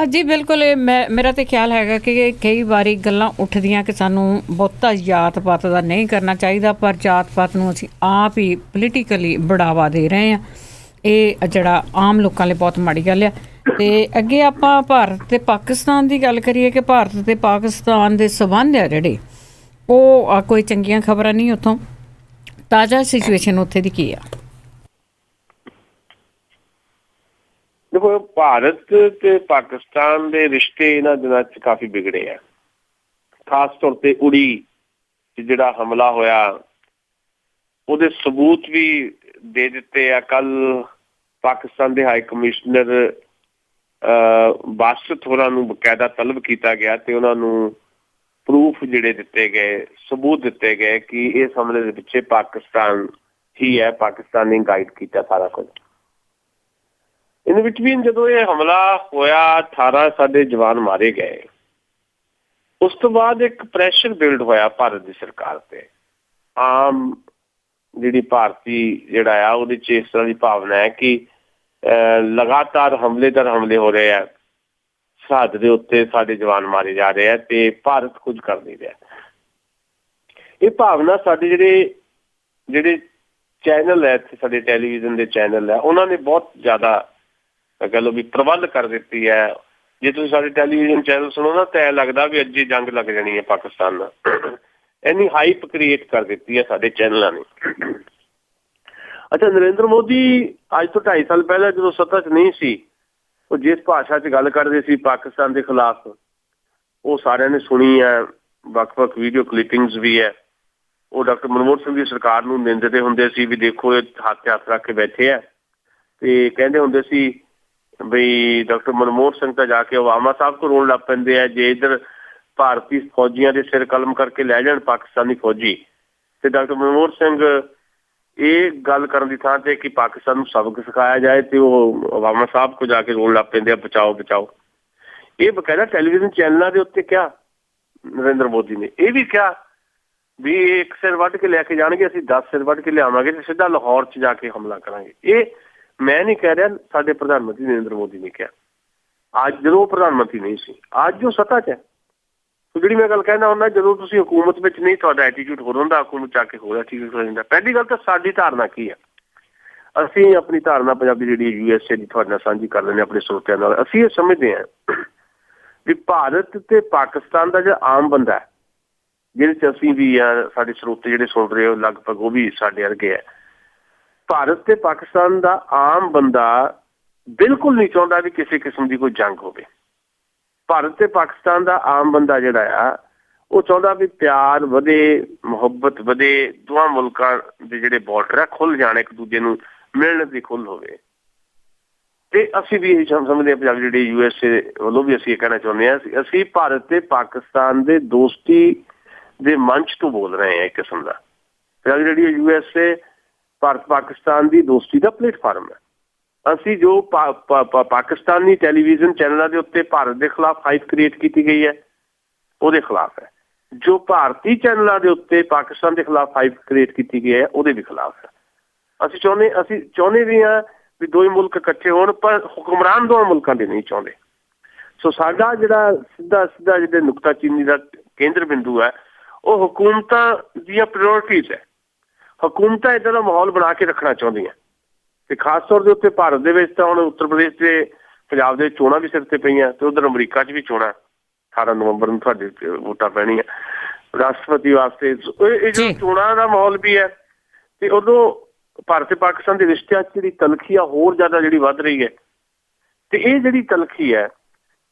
ਜੀ ਬਿਲਕੁਲ। ਮੇਰਾ ਤੇ ਖਿਆਲ ਹੈਗਾ ਕਿ ਕਈ ਵਾਰੀ ਗੱਲਾਂ ਉੱਠਦੀਆਂ ਕਿ ਸਾਨੂੰ ਬਹੁਤਾ ਜਾਤ ਪਾਤ ਦਾ ਨਹੀਂ ਕਰਨਾ ਚਾਹੀਦਾ, ਪਰ ਜਾਤ ਪਾਤ ਨੂੰ ਅਸੀਂ ਆਪ ਹੀ ਪੋਲੀਟੀਕਲੀ ਬੜਾਵਾ ਦੇ ਰਹੇ ਹਾਂ। ਇਹ ਜਿਹੜਾ ਆਮ ਲੋਕਾਂ ਲਈ ਬਹੁਤ ਮਾੜੀ ਗੱਲ ਆ। ਤੇ ਅੱਗੇ ਆਪਾਂ ਭਾਰਤ ਤੇ ਪਾਕਿਸਤਾਨ ਦੀ ਗੱਲ ਕਰੀਏ ਕਿ ਭਾਰਤ ਤੇ ਪਾਕਿਸਤਾਨ ਦੇ ਸੰਬੰਧ ਆ ਜਿਹੜੇ ਉਹ ਕੋਈ ਚੰਗੀਆਂ ਖਬਰਾਂ ਨਹੀਂ। ਉੱਥੋਂ ਤਾਜ਼ਾ ਸਿਚੁਏਸ਼ਨ ਉੱਥੇ ਦੀ ਕੀ ਆ? ਦੇਖੋ ਭਾਰਤ ਤੇ ਪਾਕਿਸਤਾਨ ਦੇ ਰਿਸ਼ਤੇ ਇਹਨਾਂ ਦਿਨਾਂ 'ਚ ਕਾਫੀ ਵਿਗੜੇ ਆ। ਖਾਸ ਤੌਰ ਤੇ ਉੜੀ ਜਿਹੜਾ ਹਮਲਾ ਹੋਇਆ ਉਹਦੇ ਸਬੂਤ ਵੀ ਦੇ ਦਿੱਤੇ ਆ। ਕੱਲ ਪਾਕਿਸਤਾਨ ਦੇ ਹਾਈ ਕਮਿਸ਼ਨਰ ਬਾਸਤ ਹੋਰਾਂ ਨੂੰ ਬਕਾਇਦਾ ਤਲਬ ਕੀਤਾ ਗਿਆ ਤੇ ਉਹਨਾਂ ਨੂੰ ਪ੍ਰੂਫ ਜਿਹੜੇ ਦਿੱਤੇ ਗਏ, ਸਬੂਤ ਦਿੱਤੇ ਗਏ ਕਿ ਇਸ ਹਮਲੇ ਦੇ ਪਿੱਛੇ ਪਾਕਿਸਤਾਨ ਹੀ ਹੈ, ਪਾਕਿਸਤਾਨ ਨੇ ਗਾਈਡ ਕੀਤਾ ਸਾਰਾ ਕੁਝ। ਇਨ ਬਿਟਵੀਨ ਜਦੋਂ ਇਹ ਹਮਲਾ ਹੋਇਆ 18 ਸਾਡੇ ਜਵਾਨ ਮਾਰੇ ਗਏ। ਉਸ ਤੋਂ ਬਾਅਦ ਇੱਕ ਪ੍ਰੈਸ਼ਰ ਬਿਲਡ ਹੋਇਆ ਭਾਰਤ ਦੀ ਸਰਕਾਰ ਤੇ। ਆਮ ਜਿਹੜੀ ਭਾਰਤੀ ਜਿਹੜਾ ਆ ਉਹਦੇ 'ਚ ਇਸ ਤਰ੍ਹਾਂ ਦੀ ਭਾਵਨਾ ਹੈ ਕਿ ਲਗਾਤਾਰ ਹਮਲੇ ਹੋ ਰਹੇ ਆ, ਸਰਹੱਦ ਦੇ ਉੱਤੇ ਸਾਡੇ ਜਵਾਨ ਮਾਰੇ ਜਾ ਰਹੇ ਆ ਤੇ ਭਾਰਤ ਕੁਝ ਕਰ ਨਹੀਂ ਰਿਹਾ। ਇਹ ਭਾਵਨਾ ਸਾਡੇ ਜਿਹੜੇ ਚੈਨਲ ਹੈ ਇੱਥੇ, ਸਾਡੇ ਟੈਲੀਵਿਜ਼ਨ ਦੇ ਚੈਨਲ ਹੈ, ਉਹਨਾਂ ਨੇ ਬਹੁਤ ਜ਼ਿਆਦਾ ਕਹਿ ਲਓ ਵੀ ਪ੍ਰਬੰਧ ਕਰ ਦਿੱਤੀ ਹੈ। ਜੇ ਤੁਸੀਂ ਸਾਡੇ ਟੈਲੀਵਿਜ਼ਨ ਚੈਨਲ ਸੁਣੋ ਨਾ ਤਾਂ ਇਹ ਲੱਗਦਾ ਵੀ ਅੱਜ ਜੰਗ ਲੱਗ ਜਾਣੀ ਹੈ ਪਾਕਿਸਤਾਨ ਨਾਲ। ਇੰਨੀ ਹਾਈਪ ਕ੍ਰੀਏਟ ਕਰ ਦਿੱਤੀ ਹੈ ਸਾਡੇ ਚੈਨਲਾਂ ਨੇ। ਅੱਛਾ, ਨਰਿੰਦਰ ਮੋਦੀ ਅੱਜ ਤੋਂ 2.5 ਸਾਲ ਪਹਿਲਾਂ ਜਦੋਂ ਸੱਤਾ 'ਚ ਨਹੀਂ ਸੀ, ਉਹ ਜਿਸ ਭਾਸ਼ਾ 'ਚ ਗੱਲ ਕਰਦੇ ਸੀ ਪਾਕਿਸਤਾਨ ਦੇ ਖਿਲਾਫ, ਉਹ ਸਾਰਿਆਂ ਨੇ ਸੁਣੀ ਹੈ। ਵੱਖ-ਵੱਖ ਵੀਡੀਓ ਕਲਿੱਪਿੰਗਸ ਵੀ ਹੈ। ਉਹ ਡਾਕਟਰ ਮਨਮੋਹਨ ਸਿੰਘ ਦੀ ਸਰਕਾਰ ਨੂੰ ਨਿੰਦਦੇ ਹੁੰਦੇ ਸੀ ਵੀ ਦੇਖੋ ਇਹ ਹੱਥ ਰੱਖ ਕੇ ਬੈਠੇ ਆ, ਤੇ ਕਹਿੰਦੇ ਹੁੰਦੇ ਸੀ ਬਈ ਡਾਕਟਰ ਮਨਮੋਹਨ ਸਿੰਘ ਤਾਂ ਜਾ ਕੇ ਓਬਾਮਾ ਸਾਹਿਬ ਕੋਲ ਰੋਣ ਲੱਗ ਪੈਂਦੇ ਆ ਜੇ ਇੱਧਰ ਭਾਰਤੀ ਫੌਜੀਆਂ ਦੇ ਸਿਰ ਕਲਮ ਕਰਕੇ ਲੈ ਜਾਣ ਪਾਕਿਸਤਾਨੀ ਫੌਜੀ। ਤੇ ਡਾਕਟਰ ਮਨਮੋਹਨ ਸਿੰਘ ਇਹ ਗੱਲ ਕਰਨ ਦੀ ਥਾਂ ਤੇ ਕਿ ਪਾਕਿਸਤਾਨ ਨੂੰ ਸਬਕ ਸਿਖਾਇਆ ਜਾਏ ਤੇ ਉਹ ਓਬਾਮਾ ਸਾਹਿਬ ਕੋਲ ਜਾ ਕੇ ਰੋਣ ਲੱਗ ਪੈਂਦੇ ਆ ਬਚਾਓ ਬਚਾਓ। ਇਹ ਬਕਾਇਦਾ ਟੈਲੀਵਿਜ਼ਨ ਚੈਨਲਾਂ ਦੇ ਉੱਤੇ ਕਿਹਾ ਨਰਿੰਦਰ ਮੋਦੀ ਨੇ। ਇਹ ਵੀ ਕਿਹਾ ਵੀ ਇਹ ਇੱਕ ਸਿਰ ਵੱਢ ਕੇ ਲੈ ਕੇ ਜਾਣਗੇ, ਅਸੀਂ 10 ਸਿਰ ਵੱਢ ਕੇ ਲਿਆਵਾਂਗੇ ਤੇ ਸਿੱਧਾ ਲਾਹੌਰ 'ਚ ਜਾ ਕੇ ਹਮਲਾ ਕਰਾਂਗੇ। ਇਹ ਮੈਂ ਨਹੀਂ ਕਹਿ ਰਿਹਾ, ਸਾਡੇ ਪ੍ਰਧਾਨ ਮੰਤਰੀ ਨਰਿੰਦਰ ਮੋਦੀ ਨੇ ਕਿਹਾ। ਅੱਜ ਜਦੋਂ ਉਹ ਪ੍ਰਧਾਨ ਮੰਤਰੀ ਨਹੀਂ ਸੀ, ਅੱਜ ਉਹ ਸੱਤਾ 'ਚ ਹੈ। ਸੋ ਜਿਹੜੀ ਮੈਂ ਗੱਲ ਕਹਿਣਾ ਹੁੰਦਾ, ਜਦੋਂ ਤੁਸੀਂ ਹਕੂਮਤ ਵਿੱਚ ਨਹੀਂ, ਤੁਹਾਡਾ ਐਟੀਟਿਊਡ ਹੋਰ ਹੁੰਦਾ, ਹਕੂਮਤ 'ਚ ਆ ਕੇ ਹੋਰ ਐਟੀਟਿਊਡ ਹੋ ਜਾਂਦਾ। ਪਹਿਲੀ ਗੱਲ ਤਾਂ ਸਾਡੀ ਧਾਰਨਾ ਕੀ ਹੈ, ਅਸੀਂ ਆਪਣੀ ਧਾਰਨਾ ਪੰਜਾਬੀ ਜਿਹੜੀ USA ਦੀ ਤੁਹਾਡੇ ਨਾਲ ਸਾਂਝੀ ਕਰ ਲੈਂਦੇ ਆਪਣੇ ਸਰੋਤਿਆਂ ਨਾਲ। ਅਸੀਂ ਇਹ ਸਮਝਦੇ ਹਾਂ ਵੀ ਭਾਰਤ ਤੇ ਪਾਕਿਸਤਾਨ ਦਾ ਜਿਹੜਾ ਆਮ ਬੰਦਾ ਹੈ, ਜਿਹਦੇ 'ਚ ਅਸੀਂ ਵੀ ਆ, ਸਾਡੇ ਸਰੋਤੇ ਜਿਹੜੇ ਸੁਣ ਰਹੇ ਹੋ ਲਗਭਗ ਉਹ ਵੀ ਸਾਡੇ ਵਰਗੇ ਹੈ। ਭਾਰਤ ਤੇ ਪਾਕਿਸਤਾਨ ਦਾ ਆਮ ਬੰਦਾ ਬਿਲਕੁਲ ਨਹੀਂ ਚਾਹੁੰਦਾ ਵੀ ਕਿਸੇ ਕਿਸਮ ਦੀ ਕੋਈ ਜੰਗ ਹੋਵੇ। ਭਾਰਤ ਤੇ ਪਾਕਿਸਤਾਨ ਦਾ ਆਮ ਬੰਦਾ ਜਿਹੜਾ ਆ, ਉਹ ਚਾਹੁੰਦਾ ਵੀ ਪਿਆਰ ਵਧੇ, ਮੁਹੱਬਤ ਵਧੇ, ਦੋਵਾਂ ਮੁਲਕਾਂ ਦੇ ਜਿਹੜੇ ਬਾਰਡਰ ਆ ਖੁੱਲ੍ਹ ਜਾਣ, ਇੱਕ ਦੂਜੇ ਨੂੰ ਮਿਲਣ ਦੀ ਖੁੱਲ੍ਹ ਹੋਵੇ। ਤੇ ਅਸੀਂ ਵੀ ਇਹ ਸਮਝਦੇ ਹਾਂ, ਪੰਜਾਬੀ ਜਿਹੜੀ USA ਵੱਲੋਂ ਵੀ ਅਸੀਂ ਇਹ ਕਹਿਣਾ ਚਾਹੁੰਦੇ ਹਾਂ, ਅਸੀਂ ਭਾਰਤ ਤੇ ਪਾਕਿਸਤਾਨ ਦੇ ਦੋਸਤੀ ਦੇ ਮੰਚ ਤੋਂ ਬੋਲ ਰਹੇ ਹਾਂ। ਇੱਕ ਕਿਸਮ ਦਾ ਪੰਜਾਬੀ ਜਿਹੜੀ USA ਭਾਰਤ ਪਾਕਿਸਤਾਨ ਦੀ ਦੋਸਤੀ ਦਾ ਪਲੇਟਫਾਰਮ ਹੈ। ਅਸੀਂ ਜੋ ਪਾਕਿਸਤਾਨੀ ਟੈਲੀਵਿਜ਼ਨ ਚੈਨਲਾਂ ਦੇ ਉੱਤੇ ਭਾਰਤ ਦੇ ਖਿਲਾਫ ਹਾਈਪ ਕ੍ਰੀਏਟ ਕੀਤੀ ਗਈ ਹੈ, ਉਹਦੇ ਖਿਲਾਫ ਹੈ। ਜੋ ਭਾਰਤੀ ਚੈਨਲਾਂ ਦੇ ਉੱਤੇ ਪਾਕਿਸਤਾਨ ਦੇ ਖਿਲਾਫ ਹਾਈਪ ਕ੍ਰੀਏਟ ਕੀਤੀ ਗਈ ਹੈ, ਉਹਦੇ ਵੀ ਖਿਲਾਫ ਹੈ। ਅਸੀਂ ਚਾਹੁੰਦੇ ਵੀ ਹਾਂ ਵੀ ਦੋਵੇਂ ਮੁਲਕ ਇਕੱਠੇ ਹੋਣ, ਪਰ ਹੁਕਮਰਾਨ ਦੋਵਾਂ ਮੁਲਕਾਂ ਦੇ ਨਹੀਂ ਚਾਹੁੰਦੇ। ਸੋ ਸਾਡਾ ਜਿਹੜਾ ਸਿੱਧਾ ਜਿਹੜੇ ਨੁਕਤਾਚੀਨੀ ਦਾ ਕੇਂਦਰ ਬਿੰਦੂ ਹੈ, ਉਹ ਹਕੂਮਤਾਂ ਦੀਆਂ ਪ੍ਰਾਇਓਰਟੀਜ਼ ਹੈ। ਹਕੂਮਤਾਂ ਇੱਦਾਂ ਦਾ ਮਾਹੌਲ ਬਣਾ ਕੇ ਰੱਖਣਾ ਚਾਹੁੰਦੀਆਂ, ਤੇ ਖਾਸ ਤੌਰ ਦੇ ਉੱਤੇ ਭਾਰਤ ਦੇ ਵਿੱਚ ਤਾਂ ਹੁਣ ਉੱਤਰ ਪ੍ਰਦੇਸ਼ ਤੇ ਪੰਜਾਬ ਦੇ ਚੋਣਾਂ ਵੀ ਸਿਰ ਤੇ ਪਈਆਂ, ਤੇ ਉਧਰ ਅਮਰੀਕਾ 'ਚ ਵੀ ਚੋਣਾਂ 18 ਨਵੰਬਰ ਨੂੰ ਤੁਹਾਡੇ ਵੋਟਾਂ ਪੈਣੀਆਂ ਰਾਸ਼ਟਰਪਤੀ ਵਾਸਤੇ। ਇਹ ਜੋ ਚੋਣਾਂ ਦਾ ਮਾਹੌਲ ਵੀ ਹੈ, ਤੇ ਉਦੋਂ ਭਾਰਤ ਤੇ ਪਾਕਿਸਤਾਨ ਦੇ ਰਿਸ਼ਤਿਆਂ 'ਚ ਜਿਹੜੀ ਤਲਖੀ ਆ ਹੋਰ ਜ਼ਿਆਦਾ ਜਿਹੜੀ ਵੱਧ ਰਹੀ ਹੈ। ਤੇ ਇਹ ਜਿਹੜੀ ਤਲਖੀ ਹੈ,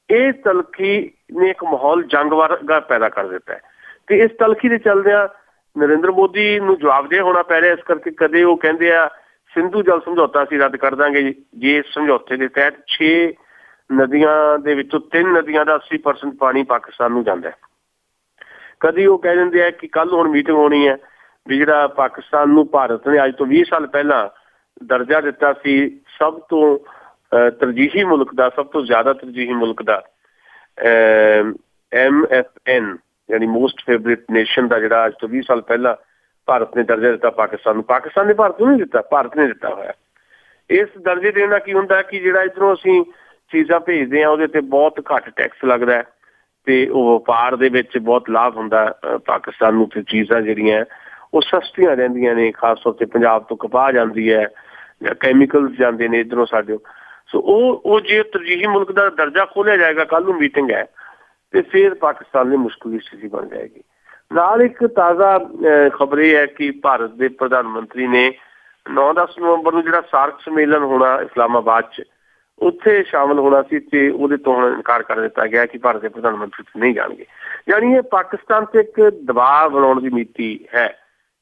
ਇਹ ਤਲਖੀ ਨੇ ਇੱਕ ਮਾਹੌਲ ਜੰਗ ਵਰਗਾ ਪੈਦਾ ਕਰ ਦਿੱਤਾ ਹੈ। ਤੇ ਇਸ ਤਲਖੀ ਦੇ ਚੱਲਦਿਆਂ ਨਰਿੰਦਰ ਮੋਦੀ ਨੂੰ ਜਵਾਬਦੇਹ ਹੋਣਾ ਪੈ ਰਿਹਾ। ਇਸ ਕਰਕੇ ਕਦੇ ਉਹ ਕਹਿੰਦੇ ਆ ਸਿੰਧੂ ਜਲ ਸਮਝੌਤਾ ਅਸੀਂ ਰੱਦ ਕਰ ਦਾਂਗੇ ਜੇ ਇਸ ਸਮਝੌਤੇ ਦੇ ਤਹਿਤ 6 ਨਦੀਆਂ ਦੇ ਵਿੱਚੋਂ 3 ਨਦੀਆਂ ਦਾ 80% ਪਾਣੀ ਪਾਕਿਸਤਾਨ ਨੂੰ ਜਾਂਦਾ ਹੈ। ਕਦੀ ਉਹ ਕਹਿ ਦਿੰਦੇ ਆ ਕਿ ਕੱਲ ਹੁਣ ਮੀਟਿੰਗ ਹੋਣੀ ਹੈ ਵੀ ਜਿਹੜਾ ਪਾਕਿਸਤਾਨ ਨੂੰ ਭਾਰਤ ਨੇ ਅੱਜ ਤੋਂ 20 ਸਾਲ ਪਹਿਲਾਂ ਦਰਜਾ ਦਿੱਤਾ ਸੀ ਸਭ ਤੋਂ ਤਰਜੀਹੀ ਮੁਲਕ ਦਾ, ਸਭ ਤੋਂ ਜ਼ਿਆਦਾ ਤਰਜੀਹੀ ਮੁਲਕ ਦਾ, MFN ਯਾਨੀ ਮੋਸਟ ਫੇਵਰੇਟ ਨੇਸ਼ਨ ਦਾ, ਜਿਹੜਾ ਅੱਜ ਤੋਂ 20 ਸਾਲ ਪਹਿਲਾਂ ਭਾਰਤ ਨੇ ਦਰਜਾ ਦਿੱਤਾ ਪਾਕਿਸਤਾਨ ਨੂੰ। ਪਾਕਿਸਤਾਨ ਨੇ ਭਾਰਤ ਨੂੰ ਨਹੀਂ ਦਿੱਤਾ, ਭਾਰਤ ਨੇ ਦਿੱਤਾ ਹੋਇਆ। ਇਸ ਦਰਜੇ ਦੇਣ ਨਾਲ ਕੀ ਹੁੰਦਾ ਕਿ ਜਿਹੜਾ ਇੱਧਰੋਂ ਅਸੀਂ ਚੀਜ਼ਾਂ ਭੇਜਦੇ ਹਾਂ ਉਹਦੇ ਤੇ ਬਹੁਤ ਘੱਟ ਟੈਕਸ ਲੱਗਦਾ ਹੈ, ਤੇ ਉਹ ਵਪਾਰ ਦੇ ਵਿੱਚ ਬਹੁਤ ਲਾਭ ਹੁੰਦਾ ਪਾਕਿਸਤਾਨ ਨੂੰ। ਤੇ ਚੀਜ਼ਾਂ ਜਿਹੜੀਆਂ ਉਹ ਸਸਤੀਆਂ ਰਹਿੰਦੀਆਂ ਨੇ, ਖਾਸ ਤੌਰ ਤੇ ਪੰਜਾਬ ਤੋਂ ਕਪਾਹ ਜਾਂਦੀ ਹੈ ਜਾਂ ਕੈਮੀਕਲ ਜਾਂਦੇ ਨੇ ਇੱਧਰੋਂ ਸਾਡੇ। ਸੋ ਉਹ ਜੇ ਤਰਜੀਹੀ ਮੁਲਕ ਦਾ ਦਰਜਾ ਖੋਲ੍ਹਿਆ ਜਾਏਗਾ, ਕੱਲ੍ਹ ਨੂੰ ਮੀਟਿੰਗ ਹੈ, ਤੇ ਫਿਰ ਪਾਕਿਸਤਾਨ ਦੀ ਮੁਸ਼ਕਿਲ ਦੀ ਸਥਿਤੀ ਬਣ ਜਾਏਗੀ। ਨਾਲ ਇੱਕ ਤਾਜ਼ਾ ਖਬਰ ਇਹ ਹੈ ਕਿ ਭਾਰਤ ਦੇ ਪ੍ਰਧਾਨ ਮੰਤਰੀ ਨੇ 9-10 ਨਵੰਬਰ ਨੂੰ ਜਿਹੜਾ ਸਾਰਕ ਸੰਮੇਲਨ ਹੋਣਾ ਇਸਲਾਮਾਬਾਦ 'ਚ, ਉੱਥੇ ਸ਼ਾਮਲ ਹੋਣਾ ਸੀ, ਤੇ ਉਹਦੇ ਤੋਂ ਹੁਣ ਇਨਕਾਰ ਕਰ ਦਿੱਤਾ ਗਿਆ ਕਿ ਭਾਰਤ ਦੇ ਪ੍ਰਧਾਨ ਮੰਤਰੀ ਨਹੀਂ ਜਾਣਗੇ। ਯਾਨੀ ਇਹ ਪਾਕਿਸਤਾਨ ਤੇ ਇੱਕ ਦਬਾਅ ਬਣਾਉਣ ਦੀ ਨੀਤੀ ਹੈ,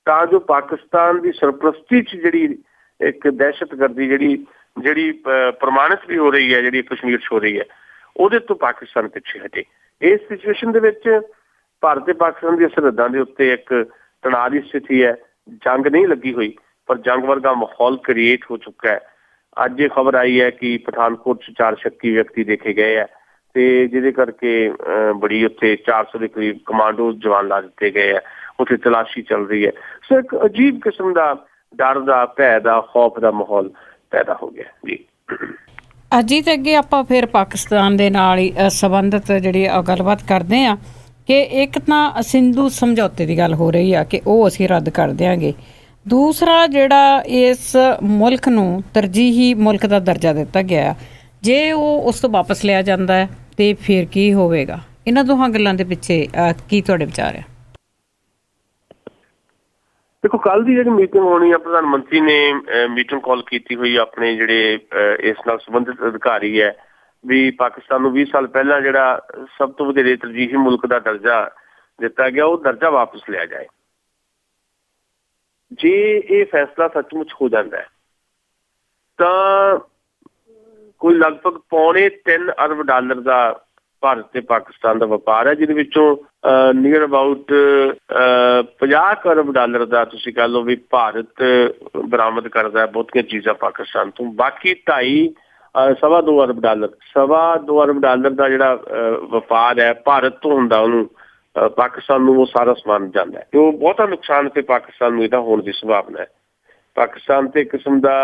ਤਾਂ ਜੋ ਪਾਕਿਸਤਾਨ ਦੀ ਸਰਪ੍ਰਸਤੀ 'ਚ ਜਿਹੜੀ ਇੱਕ ਦਹਿਸ਼ਤਗਰਦੀ ਜਿਹੜੀ ਪ੍ਰਮਾਣਿਤ ਵੀ ਹੋ ਰਹੀ ਹੈ, ਜਿਹੜੀ ਕਸ਼ਮੀਰ 'ਚ ਹੋ ਰਹੀ ਹੈ, ਉਹਦੇ ਤੋਂ ਪਾਕਿਸਤਾਨ ਪਿੱਛੇ ਹਟੇ। ਇਸ ਸਿਚੁਏਸ਼ਨ ਦੇ ਵਿੱਚ ਭਾਰਤ ਤੇ ਪਾਕਿਸਤਾਨ ਦੀਆਂ ਸਰਹੱਦਾਂ ਦੇ ਉੱਤੇ ਇੱਕ ਤਣਾਅ ਦੀ ਸਥਿਤੀ ਹੈ। ਜੰਗ ਨਹੀਂ ਲੱਗੀ ਹੋਈ, ਪਰ ਜੰਗ ਵਰਗਾ ਮਾਹੌਲ ਕ੍ਰੀਏਟ ਹੋ ਚੁੱਕਾ ਹੈ। ਅੱਜ ਇਹ ਖਬਰ ਆਈ ਹੈ ਕਿ ਪਠਾਨਕੋਟ 'ਚ 4 ਸ਼ੱਕੀ ਵਿਅਕਤੀ ਦੇਖੇ ਗਏ ਹੈ, ਤੇ ਜਿਹਦੇ ਕਰਕੇ ਬੜੀ ਉੱਥੇ 400 ਦੇ ਕਰੀਬ ਕਮਾਂਡੋ ਜਵਾਨ ਲਾ ਦਿੱਤੇ ਗਏ ਹੈ, ਉੱਥੇ ਤਲਾਸ਼ੀ ਚੱਲ ਰਹੀ ਹੈ। ਸੋ ਇੱਕ ਅਜੀਬ ਕਿਸਮ ਦਾ ਡਰ ਦਾ, ਭੈ ਦਾ, ਖੌਫ ਦਾ ਮਾਹੌਲ ਪੈਦਾ ਹੋ ਗਿਆ ਜੀ। ਅਜੀਤ, ਅੱਗੇ ਆਪਾਂ ਫਿਰ ਪਾਕਿਸਤਾਨ ਦੇ ਨਾਲ ਹੀ ਸੰਬੰਧਿਤ ਜਿਹੜੀ ਗੱਲਬਾਤ ਕਰਦੇ ਹਾਂ ਕਿ ਇੱਕ ਤਾਂ ਸਿੰਧੂ ਸਮਝੌਤੇ ਦੀ ਗੱਲ ਹੋ ਰਹੀ ਆ ਕਿ ਉਹ ਅਸੀਂ ਰੱਦ ਕਰ ਦਿਆਂਗੇ। ਦੂਸਰਾ ਜਿਹੜਾ ਇਸ ਮੁਲਕ ਨੂੰ ਤਰਜੀਹੀ ਮੁਲਕ ਦਾ ਦਰਜਾ ਦਿੱਤਾ ਗਿਆ, ਜੇ ਉਹ ਉਸ ਤੋਂ ਵਾਪਸ ਲਿਆ ਜਾਂਦਾ ਹੈ ਤੇ ਫਿਰ ਕੀ ਹੋਵੇਗਾ? ਇਹਨਾਂ ਦੋਹਾਂ ਗੱਲਾਂ ਦੇ ਪਿੱਛੇ ਕੀ ਤੁਹਾਡੇ ਵਿਚਾਰ ਆ? ਦੇਖੋ, ਕੱਲ ਦੀ ਜਿਹੜੀ ਮੀਟਿੰਗ ਹੋਣੀ ਆ, ਪ੍ਰਧਾਨ ਮੰਤਰੀ ਨੇ ਮੀਟਿੰਗ ਕਾਲ ਕੀਤੀ ਹੋਈ ਆਪਣੇ ਜਿਹੜੇ ਇਸ ਨਾਲ ਸੰਬੰਧਿਤ ਅਧਿਕਾਰੀ ਹੈ ਵੀ ਪਾਕਿਸਤਾਨ ਨੂੰ 20 ਸਾਲ ਪਹਿਲਾਂ ਜਿਹੜਾ ਸਭ ਤੋਂ ਵਧੇਰੇ ਤਰਜੀਹੀ ਮੁਲਕ ਦਾ ਦਰਜਾ ਦਿੱਤਾ ਗਿਆ, ਉਹ ਦਰਜਾ ਵਾਪਸ ਲਿਆ ਜਾਏ। ਜੇ ਇਹ ਫੈਸਲਾ ਸੱਚਮੁੱਚ ਹੋ ਜਾਂਦਾ ਹੈ ਤਾਂ ਕੋਈ ਲਗਭਗ $3.25 ਅਰਬ ਦਾ ਭਾਰਤ ਤੇ ਪਾਕਿਸਤਾਨ ਦਾ ਵਪਾਰ ਹੈ, ਜਿਹਦੇ ਵਿੱਚੋਂ ਨੀਅਰ ਅਬਾਊਟ $50 ਅਰਬ ਦਾ ਤੁਸੀਂ ਕਹਿ ਲਓ ਵੀ ਭਾਰਤ ਬਰਾਮਦ ਕਰਦਾ ਹੈ ਬਹੁਤੀਆਂ ਚੀਜ਼ਾਂ ਪਾਕਿਸਤਾਨ ਤੋਂ। ਬਾਕੀ $2.5 ਅਰਬ ਦਾ ਜਿਹੜਾ ਵਪਾਰ ਹੈ ਭਾਰਤ ਤੋਂ ਹੁੰਦਾ, ਉਹਨੂੰ ਪਾਕਿਸਤਾਨ ਨੂੰ ਉਹ ਸਾਰਾ ਸਮਾਨ ਜਾਂਦਾ ਹੈ। ਤੇ ਉਹ ਬਹੁਤਾ ਨੁਕਸਾਨ ਤੇ ਪਾਕਿਸਤਾਨ ਨੂੰ ਇਹਦਾ ਹੋਣ ਦੀ ਸੰਭਾਵਨਾ ਹੈ। ਪਾਕਿਸਤਾਨ ਤੇ ਇੱਕ ਕਿਸਮ ਦਾ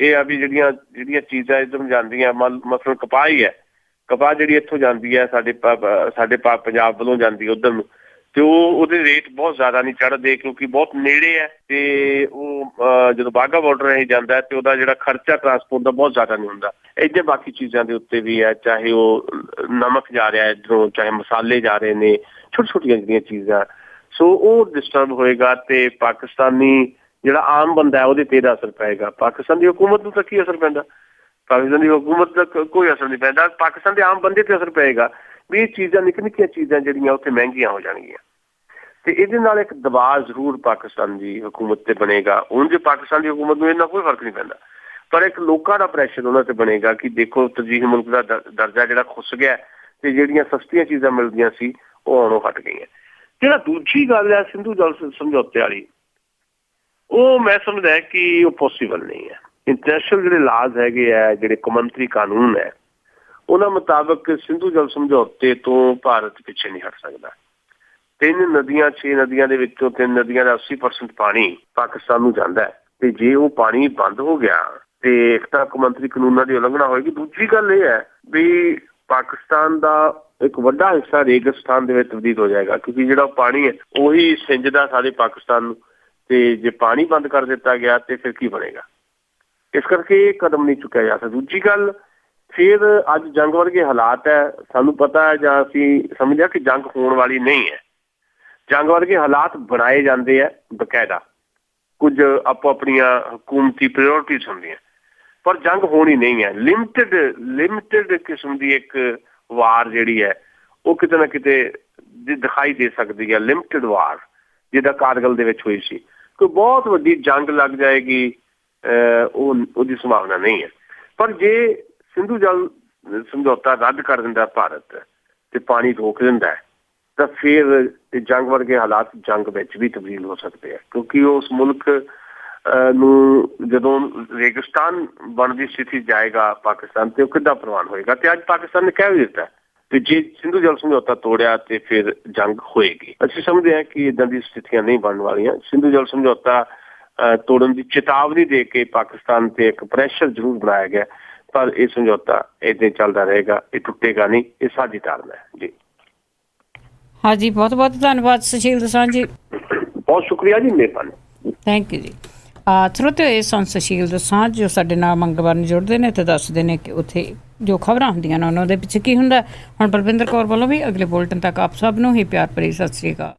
ਇਹ ਆ ਵੀ ਜਿਹੜੀਆਂ ਚੀਜ਼ਾਂ ਇੱਧਰ ਨੂੰ ਜਾਂਦੀਆਂ, ਮਸਲਨ ਕਪਾਹ ਹੀ ਹੈ, ਕਪਾਹ ਜਿਹੜੀ ਇੱਥੋਂ ਜਾਂਦੀ ਹੈ ਸਾਡੇ ਪੰਜਾਬ ਵੱਲੋਂ ਜਾਂਦੀ ਹੈ ਉੱਧਰ ਨੂੰ, ਤੇ ਉਹਦੇ ਰੇਟ ਬਹੁਤ ਜ਼ਿਆਦਾ ਨਹੀਂ ਚੜ੍ਹਦੇ ਕਿਉਂਕਿ ਬਹੁਤ ਨੇੜੇ ਹੈ, ਤੇ ਉਹ ਜਦੋਂ ਬਾਘਾ ਬਾਰਡਰ ਇਹ ਜਾਂਦਾ ਤੇ ਉਹਦਾ ਜਿਹੜਾ ਖਰਚਾ ਟਰਾਂਸਪੋਰਟ ਦਾ ਬਹੁਤ ਜ਼ਿਆਦਾ ਨਹੀਂ ਹੁੰਦਾ। ਇੱਦਾਂ ਬਾਕੀ ਚੀਜ਼ਾਂ ਦੇ ਉੱਤੇ ਵੀ ਹੈ, ਚਾਹੇ ਉਹ ਨਮਕ ਜਾ ਰਿਹਾ ਇੱਧਰੋਂ, ਚਾਹੇ ਮਸਾਲੇ ਜਾ ਰਹੇ ਨੇ, ਛੋਟੀਆਂ ਜਿਹੜੀਆਂ ਚੀਜ਼ਾਂ, ਸੋ ਉਹ ਡਿਸਟਰਬ ਹੋਏਗਾ ਤੇ ਪਾਕਿਸਤਾਨੀ ਜਿਹੜਾ ਆਮ ਬੰਦਾ ਹੈ ਉਹਦੇ ਤੇ ਇਹਦਾ ਅਸਰ ਪਏਗਾ। ਪਾਕਿਸਤਾਨ ਦੀ ਹੁਕੂਮਤ ਨੂੰ ਤਾਂ ਕੀ ਅਸਰ ਪੈਂਦਾ? ਪਾਕਿਸਤਾਨ ਦੀ ਹੁਕੂਮਤ ਦਾ ਕੋਈ ਅਸਰ ਨਹੀਂ ਪੈਂਦਾ, ਪਾਕਿਸਤਾਨ ਦੇ ਆਮ ਬੰਦੇ ਤੇ ਅਸਰ ਪਏਗਾ ਵੀ ਇਹ ਚੀਜ਼ਾਂ ਨਿੱਕੀਆਂ ਚੀਜ਼ਾਂ ਜਿਹੜੀਆਂ ਉੱਥੇ ਮਹਿੰਗੀਆਂ ਹੋ ਜਾਣਗੀਆਂ, ਤੇ ਇਹਦੇ ਨਾਲ ਇੱਕ ਦਬਾਅ ਜ਼ਰੂਰ ਪਾਕਿਸਤਾਨ ਦੀ ਹੁਕੂਮਤ ਤੇ ਬਣੇਗਾ। ਹੁਣ ਜੇ ਪਾਕਿਸਤਾਨ ਦੀ ਹੁਕੂਮਤ ਨੂੰ ਇਹਨਾਂ ਕੋਈ ਫਰਕ ਨਹੀਂ ਪੈਂਦਾ, ਪਰ ਇੱਕ ਲੋਕਾਂ ਦਾ ਪ੍ਰੈਸ਼ਰ ਉਹਨਾਂ ਤੇ ਬਣੇਗਾ ਕਿ ਦੇਖੋ ਤਰਜੀਹੀ ਮੁਲਕ ਦਾ ਦਰਜਾ ਜਿਹੜਾ ਖੁੱਸ ਗਿਆ ਤੇ ਜਿਹੜੀਆਂ ਸਸਤੀਆਂ ਚੀਜ਼ਾਂ ਮਿਲਦੀਆਂ ਸੀ ਉਹ ਆਉਣੋਂ ਹਟ ਗਈਆਂ। ਜਿਹੜਾ ਦੂਜੀ ਗੱਲ ਹੈ ਸਿੰਧੂ ਜਲ ਸਮਝੌਤੇ ਵਾਲੀ, ਉਹ ਮੈਂ ਸਮਝਦਾ ਕਿ ਉਹ ਪੋਸੀਬਲ ਨਹੀਂ ਹੈ। ਇੰਟਰਨੈਸ਼ਨਲ ਜਿਹੜੇ ਲਾਜ਼ ਹੈਗੇ ਆ, ਜਿਹੜੇ ਕੌਮਾਂਤਰੀ ਕਾਨੂੰਨ ਹੈ, ਉਹਨਾਂ ਮੁਤਾਬਕ ਸਿੰਧੂ ਜਲ ਸਮਝੌਤੇ ਤੋਂ ਭਾਰਤ ਪਿੱਛੇ ਨਹੀਂ ਹਟ ਸਕਦਾ। 6 ਨਦੀਆਂ ਦੇ ਵਿੱਚੋਂ 3 ਨਦੀਆਂ ਦਾ 80% ਪਾਣੀ ਪਾਕਿਸਤਾਨ ਨੂੰ ਜਾਂਦਾ ਹੈ, ਤੇ ਜੇ ਉਹ ਪਾਣੀ ਬੰਦ ਹੋ ਗਿਆ ਤੇ ਇੱਕ ਤਾਂ ਕੌਮਾਂਤਰੀ ਕਾਨੂੰਨਾਂ ਦੀ ਉਲੰਘਣਾ ਹੋਏਗੀ। ਦੂਜੀ ਗੱਲ ਇਹ ਹੈ ਵੀ ਪਾਕਿਸਤਾਨ ਦਾ ਇੱਕ ਵੱਡਾ ਹਿੱਸਾ ਰੇਗਿਸਤਾਨ ਦੇ ਵਿੱਚ ਤਬਦੀਲ ਹੋ ਜਾਏਗਾ, ਕਿਉਂਕਿ ਜਿਹੜਾ ਪਾਣੀ ਹੈ ਉਹੀ ਸਿੰਜਦਾ ਸਾਰੇ ਪਾਕਿਸਤਾਨ ਨੂੰ, ਤੇ ਜੇ ਪਾਣੀ ਬੰਦ ਕਰ ਦਿੱਤਾ ਗਿਆ ਤੇ ਫਿਰ ਕੀ ਬਣੇਗਾ? ਇਸ ਕਰਕੇ ਇਹ ਕਦਮ ਨਹੀਂ ਚੁੱਕਿਆ ਜਾ ਸਕਦਾ। ਦੂਜੀ ਗੱਲ, ਫਿਰ ਅੱਜ ਜੰਗ ਵਰਗੇ ਹਾਲਾਤ ਹੈ, ਸਾਨੂੰ ਪਤਾ ਹੈ ਜਾਂ ਅਸੀਂ ਸਮਝਿਆ ਕਿ ਜੰਗ ਹੋਣ ਵਾਲੀ ਨਹੀਂ ਹੈ। ਜੰਗ ਵਰਗੇ ਹਾਲਾਤ ਬਣਾਏ ਜਾਂਦੇ ਆ ਬਕਾਇਦਾ, ਕੁਝ ਆਪੋ ਆਪਣੀਆਂ ਹਕੂਮਤੀ ਪ੍ਰਾਇਓਰਟੀਜ਼ ਹੁੰਦੀਆਂ, ਪਰ ਜੰਗ ਹੋਣੀ ਨਹੀਂ ਹੈ। ਲਿਮਿਟਡ ਕਿਸਮ ਦੀ ਇੱਕ ਵਾਰ ਜਿਹੜੀ ਹੈ ਉਹ ਕਿਤੇ ਨਾ ਕਿਤੇ ਦਿਖਾਈ ਦੇ ਸਕਦੀ ਹੈ। ਲਿਮਿਟਡ ਵਾਰ ਜਿੱਦਾਂ ਕਾਰਗਿਲ ਦੇ ਵਿੱਚ ਹੋਈ ਸੀ, ਕੋਈ ਬਹੁਤ ਵੱਡੀ ਜੰਗ ਲੱਗ ਜਾਏਗੀ ਉਹਦੀ ਸੰਭਾਵਨਾ ਨਹੀਂ ਹੈ। ਪਰ ਜੇ ਸਿੰਧੂ ਜਲ ਸਮਝੌਤਾ ਰੱਦ ਕਰ ਦਿੰਦਾ ਭਾਰਤ ਤੇ ਪਾਣੀ ਰੋਕ ਦਿੰਦਾ ਹੈ, ਤਾਂ ਫਿਰ ਜੰਗ ਵਰਗੇ ਹਾਲਾਤ ਜੰਗ ਵਿੱਚ ਵੀ ਤਬਦੀਲ ਹੋ ਸਕਦੇ ਆ, ਕਿਉਂਕਿ ਉਸ ਮੁਲਕ ਨੂੰ ਜਦੋਂ ਰੇਗਿਸਤਾਨ ਬਣਨ ਦੀ ਸਥਿਤੀ ਜਾਏਗਾ ਪਾਕਿਸਤਾਨ, ਤੇ ਉਹ ਕਿੱਦਾਂ ਪ੍ਰਵਾਨ ਹੋਏਗਾ? ਤੇ ਅੱਜ ਪਾਕਿਸਤਾਨ ਨੇ ਕਹਿ ਵੀ ਦਿੱਤਾ ਤੇ ਜੇ ਸਿੰਧੂ ਜਲ ਸਮਝੌਤਾ ਤੋੜਿਆ ਤੇ ਫਿਰ ਜੰਗ ਹੋਏਗੀ। ਅਸੀਂ ਸਮਝਦੇ ਹਾਂ ਕਿ ਇੱਦਾਂ ਦੀ ਸਥਿਤੀਆਂ ਨਹੀਂ ਬਣਨ ਵਾਲੀਆਂ। ਸਿੰਧੂ ਜਲ ਸਮਝੌਤਾ ਤੋੜਨ ਦੀ ਚੇਤਾਵਨੀ ਦੇ ਕੇ ਪਾਕਿਸਤਾਨ ਤੇ ਇੱਕ ਪ੍ਰੈਸ਼ਰ ਜ਼ਰੂਰ ਬਣਾਇਆ ਗਿਆ, ਪਰ ਇਹ ਸਮਝੌਤਾ ਏਦਾਂ ਚੱਲਦਾ ਰਹੇਗਾ, ਇਹ ਟੁੱਟੇਗਾ ਨਹੀਂ, ਇਹ ਸਾਡੀ ਧਾਰਨਾ ਹੈ ਜੀ। ਹਾਂਜੀ, ਬਹੁਤ ਬਹੁਤ ਧੰਨਵਾਦ ਸੁਸ਼ੀਲ ਦਸਾਂਝ ਜੀ। ਬਹੁਤ ਸ਼ੁਕਰੀਆ ਜੀ, ਮਿਹਰਬਾਨੀ। ਥੈਂਕ ਯੂ ਜੀ। ਸਰੋਤਿਓ, ਇਹ ਸਨ ਸੁਸ਼ੀਲ ਦਸਾਂਝ ਜੋ ਸਾਡੇ ਨਾਲ ਮੰਗਲਵਾਰ ਨੂੰ ਜੁੜਦੇ ਨੇ ਤੇ ਦੱਸਦੇ ਨੇ ਕਿ ਉੱਥੇ ਜੋ ਖਬਰਾਂ ਹੁੰਦੀਆਂ ਨੇ ਉਹਨਾਂ ਦੇ ਪਿੱਛੇ ਕੀ ਹੁੰਦਾ। ਹੁਣ ਬਲਵਿੰਦਰ ਕੌਰ ਵੱਲੋਂ ਵੀ ਅਗਲੇ ਬੁਲਟਨ ਤੱਕ ਆਪ ਸਭ ਨੂੰ ਹੀ ਪਿਆਰ ਭਰੀ ਸਤਿ ਸ਼੍ਰੀ ਅਕਾਲ।